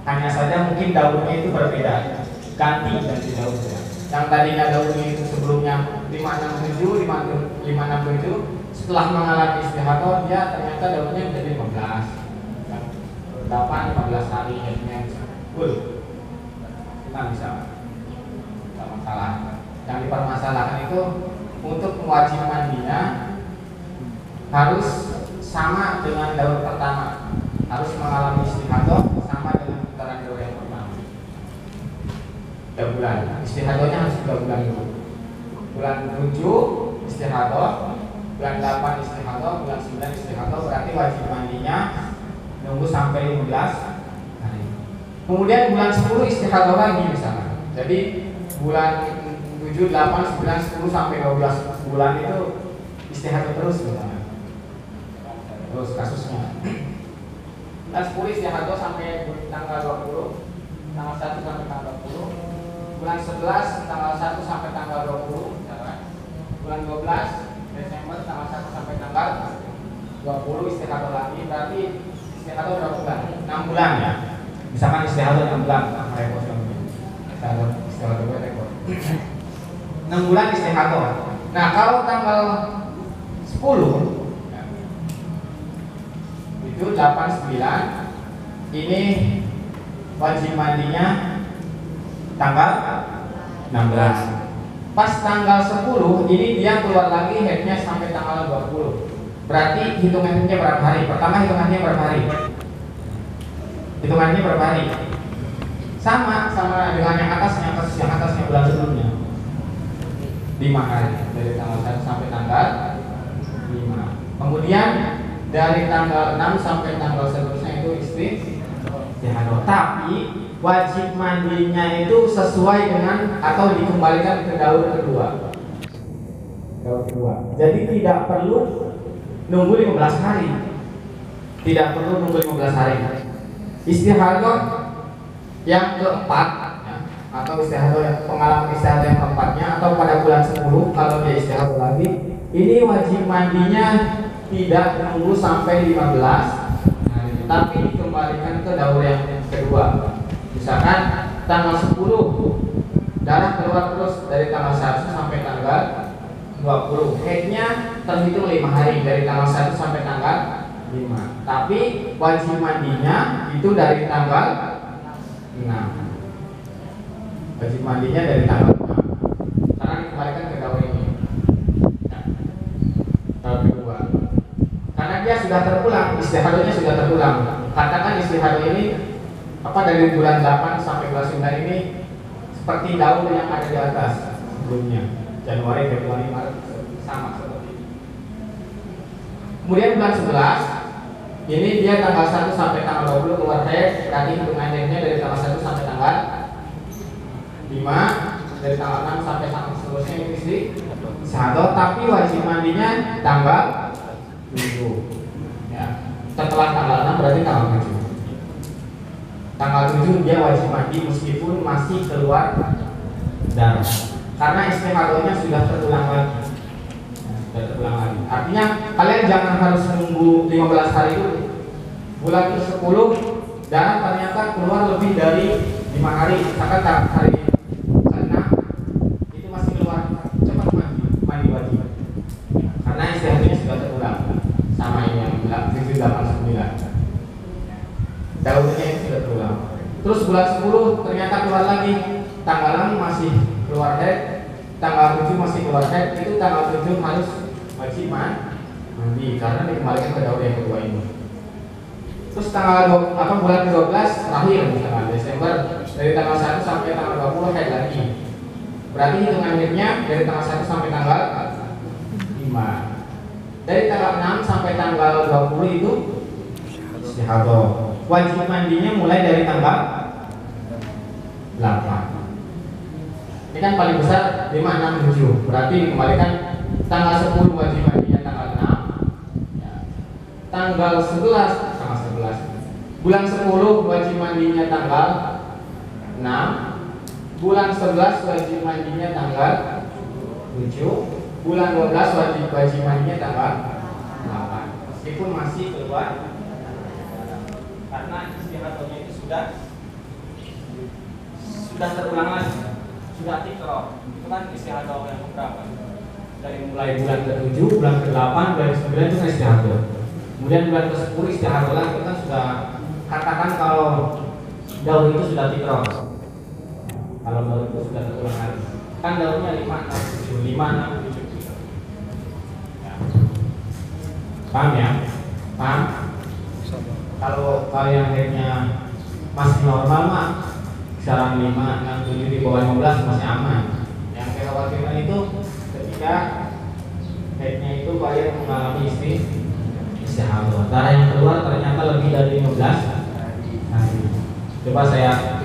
Hanya saja mungkin daunnya itu berbeda, ganti daunnya. Yang tadinya daunnya itu sebelumnya 567, 567, setelah mengalami istihadah dia ternyata daunnya menjadi 15. 8-15 hari yang full. Nah, bisa tidak masalah. Yang dipermasalahkan itu untuk kewajiban mandinya harus sama dengan daur pertama, harus mengalami istihadah sama dengan putaran daur yang pertama. 3 bulan. Istihadahnya harus 3 bulan dulu. Bulan 7 istihadah, bulan 8 istihadah, bulan 9 istihadah, berarti wajib mandinya nunggu sampai 15 hari. Kemudian bulan 10 istihadah lagi misalnya. Jadi bulan 7, 8, 9, 10 sampai 12 bulan itu istihadah terus misalnya. Terus kasusnya. Bulan 10 istihadah sampai tanggal 20, tanggal 1 sampai tanggal 20. Bulan 11 tanggal 1 sampai tanggal 20 misalnya. Bulan 12 Desember tanggal 1 sampai tanggal 20 istihadah lagi. Berarti istihadah berapa bulan? 6 bulan ya. Misalkan istihadah 6 bulan, repot istihadah gue repot. 6 bulan istihadah. Nah, kalau tanggal 10 itu 89 ini wajib mandinya tanggal 16. Pas tanggal 10 ini dia keluar lagi headnya sampai tanggal 20. Berarti hitungannya berapa hari? Pertama hitungannya berapa hari? Hitungannya berapa hari? Sama dengan yang atasnya, kasus yang atasnya bulan sebelumnya. 5 hari dari tanggal 1 sampai tanggal 5. Kemudian dari tanggal 6 sampai tanggal seterusnya itu istihadah. Tapi wajib mandinya itu sesuai dengan atau dikembalikan ke daur kedua. Daur kedua. Jadi tidak perlu nunggu 15 hari. Tidak perlu nunggu 15 hari. Istihadah yang keempat ya, atau istihadah pengalaman istihadah yang keempatnya atau pada bulan 10 kalau dia istihadah lagi, ini wajib mandinya tidak nunggu sampai 15 hari, tapi dikembalikan ke daur yang kedua. Misalkan tanggal 10 darah keluar terus dari tanggal 1 sampai tanggal 20. Headnya terhitung 5 hari dari tanggal 1 sampai tanggal 5. Tapi wajib mandinya itu dari tanggal 6. Wajib mandinya dari tanggal 6 karena dikembalikan ke daur ini. Daur kedua. Karena dia sudah terpulang, istihadahnya sudah terpulang. Katakan istihadah ini dari bulan 8 sampai bulan 9 ini seperti daun yang ada di atas sebelumnya, Januari, Februari, Maret, sama seperti ini. Kemudian bulan 11 ini dia tanggal 1 sampai tanggal 20 keluar head, berarti hitungannya dari tanggal 1 sampai tanggal 5, dari tanggal 6 sampai tanggal seterusnya itu istihadah, tapi wajib mandinya tanggal 7 ya. Setelah tanggal 6 berarti tanggal 7. Tanggal 7 dia wajib mandi meskipun masih keluar darah, karena istihadahnya sudah terulang lagi. Sudah terulang lagi. Artinya kalian jangan harus menunggu 15 hari itu. Bulan ke-10 darah ternyata keluar lebih dari 5 hari. Misalkan hari ke-6 itu masih keluar, cepat mandi wajib. Karena istihadahnya sudah terulang. Sama ini yang 789. Daunnya itu sudah terulang. Terus bulan 10 ternyata keluar lagi, tanggal 6 masih keluar head, tanggal 7 masih keluar head, itu tanggal 7 harus wajib mandi karena dikembalikan ke daur yang kedua ini. Terus tanggal bulan ke-12 terakhir misalkan Desember, dari tanggal 1 sampai tanggal 20 head lagi. Berarti hitungan headnya dari tanggal 1 sampai tanggal 5. Dari tanggal 6 sampai tanggal 20 itu istihadah. Wajib mandinya mulai dari tanggal 8. Ini kan paling besar 5, 6, 7. Berarti dikembalikan tanggal 10 wajib mandinya tanggal 6 ya. Tanggal 11 bulan 10 wajib mandinya tanggal 6. Bulan 11 wajib mandinya tanggal 7. Bulan 12 wajib mandinya tanggal 8. Meskipun masih keluar karena istihadahnya itu sudah terulang lagi, sudah tikror. Itu kan istihadah yang berapa? Dari mulai bulan ke-7, bulan ke-8, bulan ke-9 itu kan istihadah. Kemudian bulan ke-10 istihadah lagi, kita sudah katakan kalau daun itu sudah tikror. Kalau daun itu sudah terulang lagi, kan daunnya 5, 6, 7, 5, 6, 7 ya. Paham ya? Paham? Kalau kalian headnya masih normal mah kisaran 5, 6, 7 di bawah 15 masih aman. Yang saya khawatirkan itu ketika headnya itu kalian mengalami istihadah, darah yang keluar ternyata lebih dari 15 hari. Coba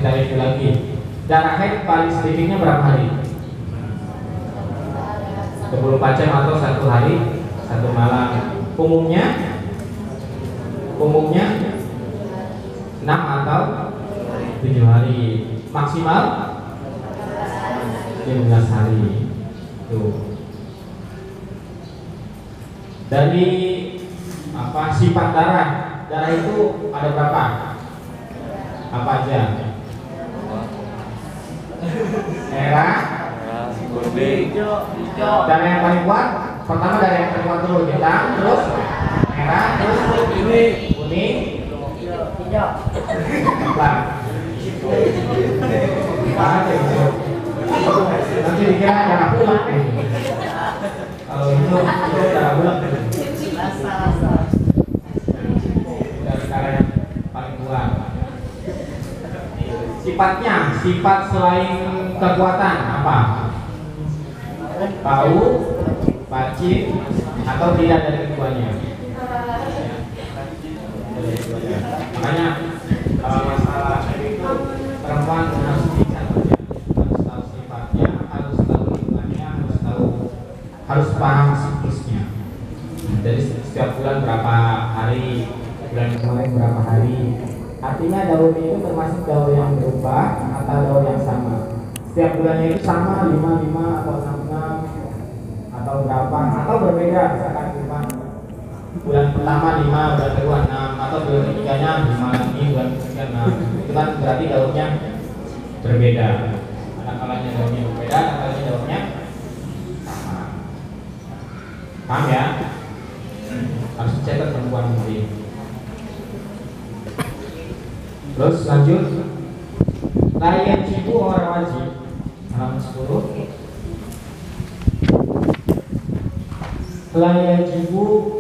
kita review lagi. Darah head paling sedikitnya berapa hari? 24 jam atau 1 hari 1 malam. Umumnya 6 atau 7 hari, maksimal 15 hari. Tuh. Dari sifat darah itu ada berapa? Apa aja? Merah, darah yang paling kuat. Pertama darah yang paling kuat dulu, hitam, terus merah, terus kuning, hijau. Apa? nanti dikira anak pulang. Kalau itu udah pulang. Dari sekarang yang paling tua. Sifatnya, sifat selain kekuatan apa? Bau, pacit, atau tidak dari keduanya? Makanya kalau masalah itu perempuan harus bisa harus tahu sifatnya, harus tahu lingkungannya, harus paham siklusnya. Jadi setiap bulan berapa hari, bulan kemarin berapa hari. Artinya daun itu termasuk daun yang berubah atau daun yang sama. Setiap bulannya itu sama 55 atau 66 atau berapa atau berbeda, misalkan bulan pertama 5, bulan kedua 6 atau bulan ketiganya 5 lagi, bulan ketiga 6. Itu kan berarti daunnya berbeda. Ada kalanya daunnya berbeda, ada kalanya daunnya sama. Paham ya? Harus cetak perempuan mungkin. Terus lanjut. Layan cipu orang wajib. Halaman 10. Layan cipu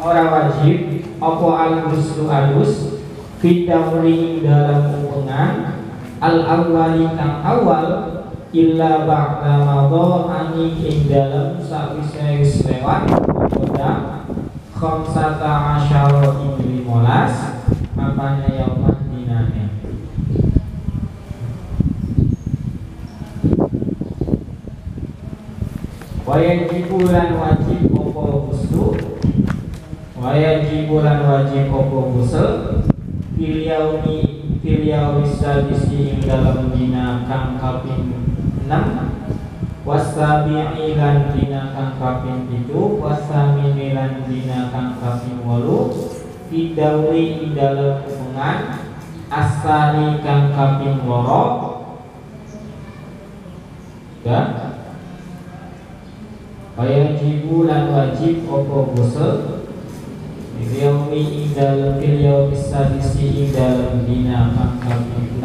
orang wajib apa al-ghuslu alus fidamri dalam hubungan al-awwali kang awal illa ba'da madha ani ing dalam sawise wis lewat kodam khamsata asyara ing 15 apane yaumah dinane. Wajibu lan wajib apa ghuslu Wajibu lan wajib apa ghusl fil yaumi sadisi ing dalam dina kang kaping 6 wasabi'i lan dina kang kaping 7 wasamini lan dina kang kaping 8 fidauri ing dalam hubungan asani kang kaping 2 dan wajibu lan wajib apa ghusl Yaumi idal fil sadisi idal dina kang kaping 6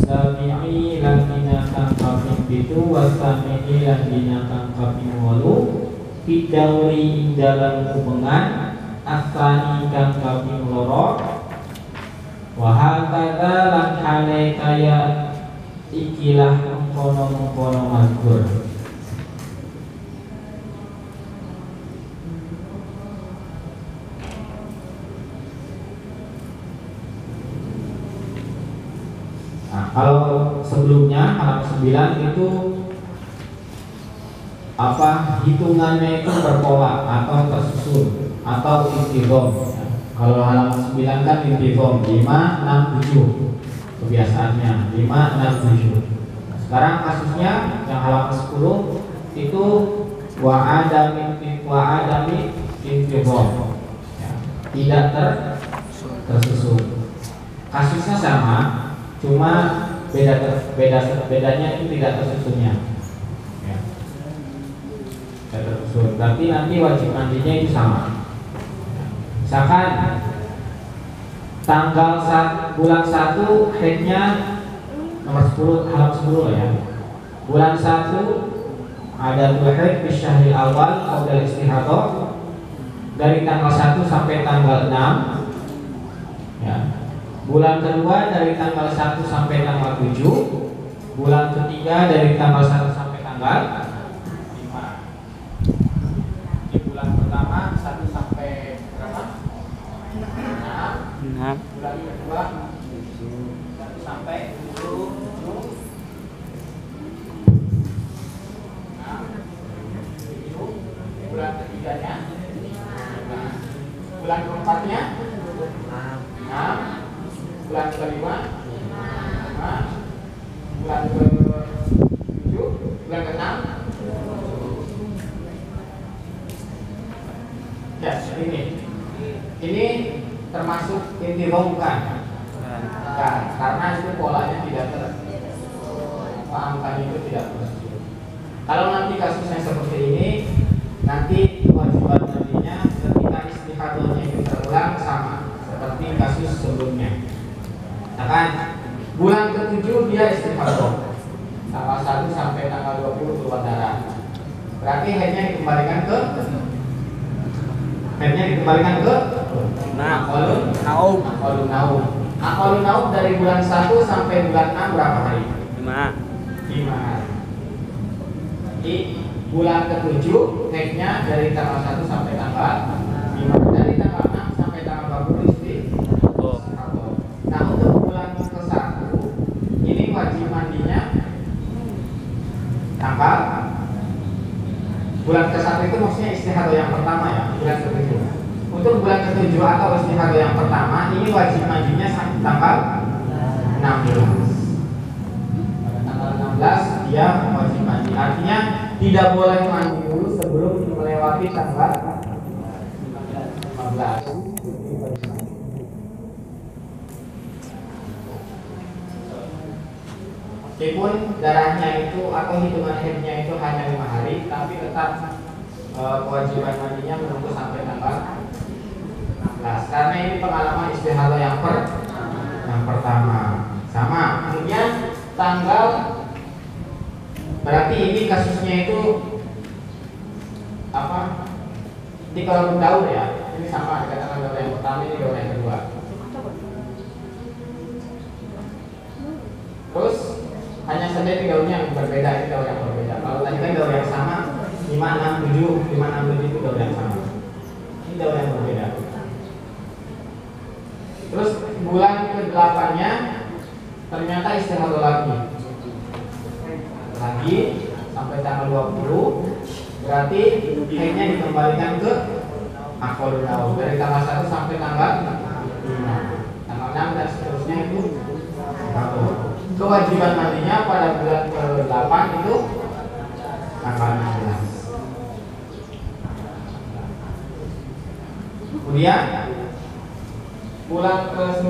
sabi'i lan dina kang kaping 7 wasamini lan dina kang kaping 8 fidauri dalam hubungan asani kang kaping 2 wa hakadha lan hale kaya ikilah mengkono-mengkono mazkur. Kalau sebelumnya halaman 9 itu apa hitungannya itu berpola atau tersusun atau intizam. Kalau halaman 9 kan intizam 5, 6, 7 kebiasaannya 5, 6, 7. Sekarang kasusnya yang halaman 10 itu wa'adami intizam ya, tidak tersusun. Kasusnya sama, cuma bedanya itu tidak tersusunnya ya. Tidak tersusun, tapi nanti wajib mandinya itu sama ya. Misalkan tanggal bulan 1 haidnya nomor 10 halaman 10 ya. Bulan 1 ada haid fi syahril awal atau dari istihadah dari tanggal 1 sampai tanggal 6 ya. Bulan kedua dari tanggal 1 sampai tanggal 7. Bulan ketiga dari tanggal 1 sampai tanggal 5. Di bulan pertama 1 sampai berapa? 6. Bulan kedua 1 sampai 10. Bulan ketiganya bulan keempatnya 6. Bulan kelima 5. Bulan ke-7, bulan ke-6 ya, ini termasuk intizam bukan? Bukan, karena itu polanya tidak angkanya itu tidak tersusun. Kalau nanti kasusnya seperti ini, nanti kewajiban nantinya ketika istihadahnya itu terulang sama seperti kasus sebelumnya. Misalkan bulan ke-7 dia istihadah, tanggal 1 sampai tanggal 20 keluar darah. Berarti headnya dikembalikan ke akolun naum. Akolun naum dari bulan 1 sampai bulan 6 berapa hari? 5 hari. Jadi bulan ke-7 headnya dari tanggal 1 sampai tanggal 5. Dari tanggal 6 sampai tanggal 20 istihadah. Nah, untuk bulan ke-1 ini wajib mandinya tanggal bulan ke-1 itu maksudnya istihadah yang pertama ya, bulan ke-7. Untuk bulan ke-7 atau istihadah yang pertama ini wajib mandinya tanggal 16. Pada tanggal 16 dia wajib mandi. Artinya tidak boleh mandi dulu sebelum melewati tanggal 15. Meskipun darahnya itu atau hitungan haidnya itu hanya 5 hari, tapi tetap kewajiban mandinya menunggu sampai tanggal 16. Karena ini pengalaman istihadah yang pertama. Sama. Kemudian tanggal, berarti ini kasusnya itu apa? Di kalau daur ya. Ini sama dikatakan daur yang pertama, ini daur yang kedua. Terus hanya saja ini daunnya yang berbeda, ini daun yang berbeda. Kalau tadi kan daun yang sama, 567 itu daun yang sama. Ini daun yang berbeda. Terus bulan ke-8-nya ternyata istihadah lagi sampai tanggal 20. Berarti haidnya dikembalikan ke akolun naum dari tanggal 1 sampai tanggal 5. Tanggal 6 dan seterusnya itu kewajiban mandinya pada bulan ke-8 itu tanggal 16. Kemudian bulan ke-9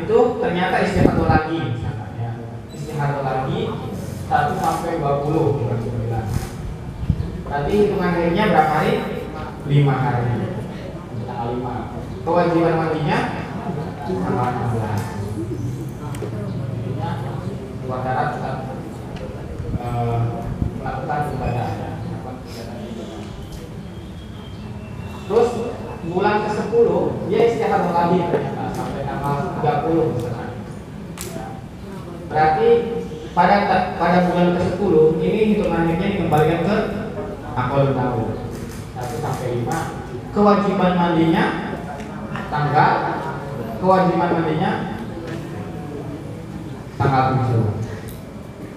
itu ternyata istihadah lagi, misalkan ya. Istihadah lagi 1 sampai 20 bulan ke-9. Berarti hitungan haidnya berapa hari? 5 hari. Tanggal 5. Kewajiban mandinya tanggal 16. Keluar darah tetap melakukan ibadah. Terus bulan ke-10 dia istihadah lagi ternyata sampai tanggal 30 misalkan. Berarti pada bulan ke-10 ini hitungannya dikembalikan ke akolun naum 1 sampai 5. Kewajiban mandinya tanggal 7.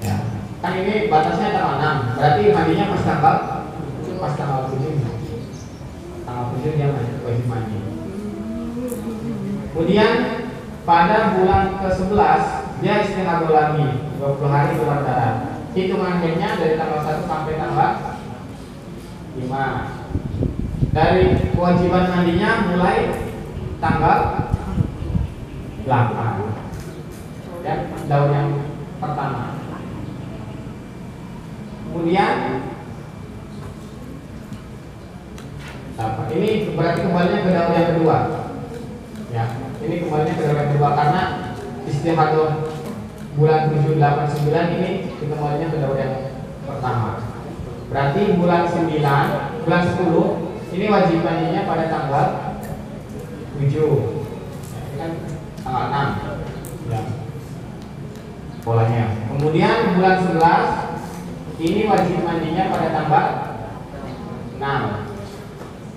Ya. Kan ini batasnya tanggal 6. Berarti mandinya pas tanggal 7. Tanggal 7 dia wajib mandi. Kemudian pada bulan ke-11 dia istihadah lagi 20 hari keluar darah. Hitungan haidnya dari tanggal 1 sampai tanggal 5. Dari kewajiban mandinya mulai tanggal 8. Ya, daun yang pertama. Kemudian ini berarti kembalinya ke daun yang kedua. Ya, ini kembalinya ke daun yang kedua karena istihadah bulan 7, 8, 9 ini kembalinya ke daun yang pertama. Berarti bulan 9, bulan 10 ini wajib mandinya pada tanggal 7. Ya, ini kan tanggal 6. Ya. Polanya. Kemudian bulan 11 ini wajib mandinya pada tanggal 6.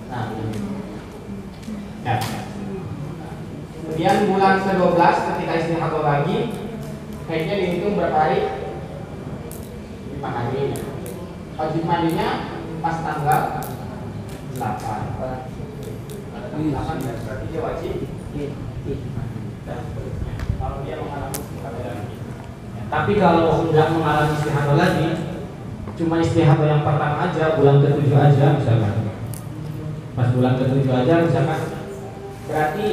Nah, ini. Ya. Kemudian bulan ke-12 ketika istihadah lagi, haidnya dihitung berapa hari? 5 hari. Wajib mandinya pas tanggal 8. 8 berarti dia wajib. Kalau dia mengalami istihadah lagi. Tapi kalau nggak mengalami istihadah lagi, cuma istihadah yang pertama aja, bulan ke-7 aja misalkan. Pas bulan ke-7 aja misalkan, berarti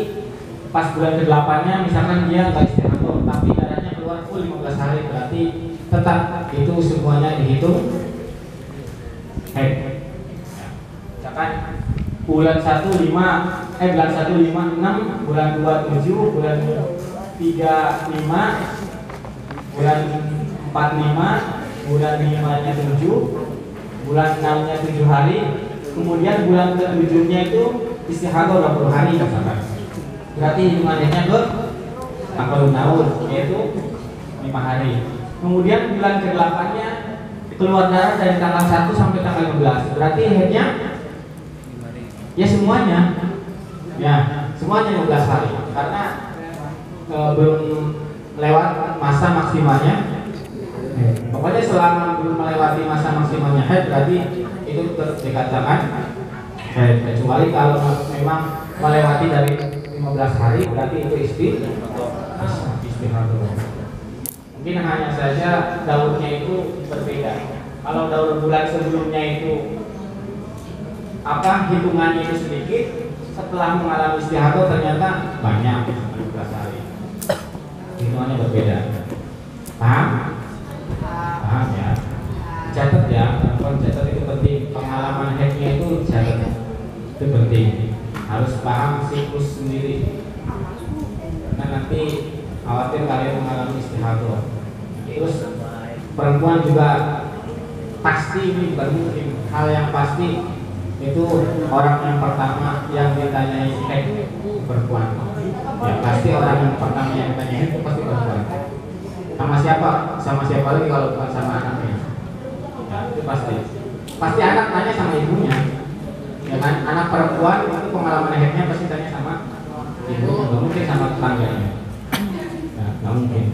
pas bulan ke-8-nya misalkan dia nggak istihadah, tapi darahnya keluar full 15 hari, berarti tetap itu semuanya dihitung haid. Misalkan bulan 1 bulan 1 5 6, bulan 2 7, bulan 3 5, bulan 4 45, bulan 5-nya 7, bulan 6-nya 7 hari, kemudian bulan ke-7-nya itu istihadah 20 hari misalkan. Berarti hitungannya ke 40 tahun, yaitu 5 hari. Kemudian bulan ke-8-nya keluar darah dari tanggal 1 sampai tanggal 15. Berarti haidnya ya semuanya. Ya, semuanya 15 hari. Karena belum lewat masa maksimalnya. Pokoknya selama belum melewati masa maksimalnya haid, berarti itu dikatakan haid. Kecuali kalau memang melewati dari 15 hari, berarti itu istihadah. Mungkin hanya saja daurnya itu berbeda. Kalau daur bulan sebelumnya itu hitungannya itu sedikit, setelah mengalami istihadah ternyata banyak 15 hari. Hitungannya berbeda. Paham? Paham ya? Catat ya, catat itu penting. Pengalaman haidnya itu catat, itu penting. Harus paham siklus sendiri. Karena nanti khawatir kalian mengalami istihadah. Terus perempuan juga pasti, ini bukan mungkin, hal yang pasti itu orang yang pertama yang ditanyai haid perempuan. Ya pasti orang yang pertama yang ditanyai itu pasti perempuan. Sama siapa lagi kalau bukan sama anaknya? Ya, itu pasti anak tanya sama ibunya. Ya kan, anak perempuan itu pengalaman haidnya pasti tanya sama ibunya, nggak mungkin sama tetangganya. Ya, nggak mungkin.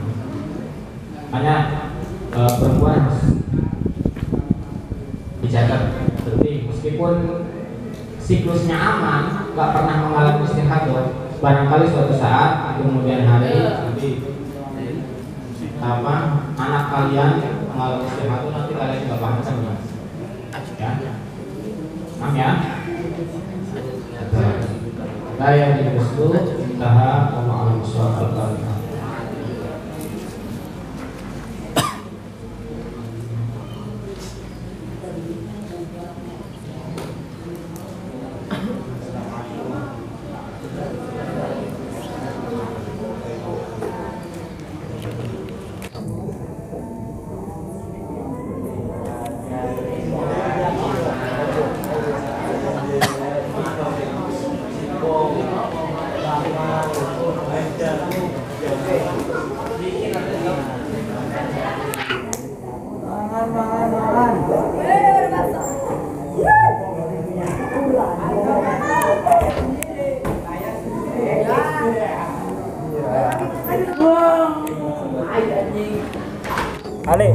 Hanya perempuan harus dicatat penting, meskipun siklusnya aman, nggak pernah mengalami istihadah, barangkali suatu saat kemudian hari nanti anak kalian mengalami istihadah, nanti kalian juga paham semua. Ya, paham ya? Saya direstu intaha wa ma'al musyafaqah. Ale.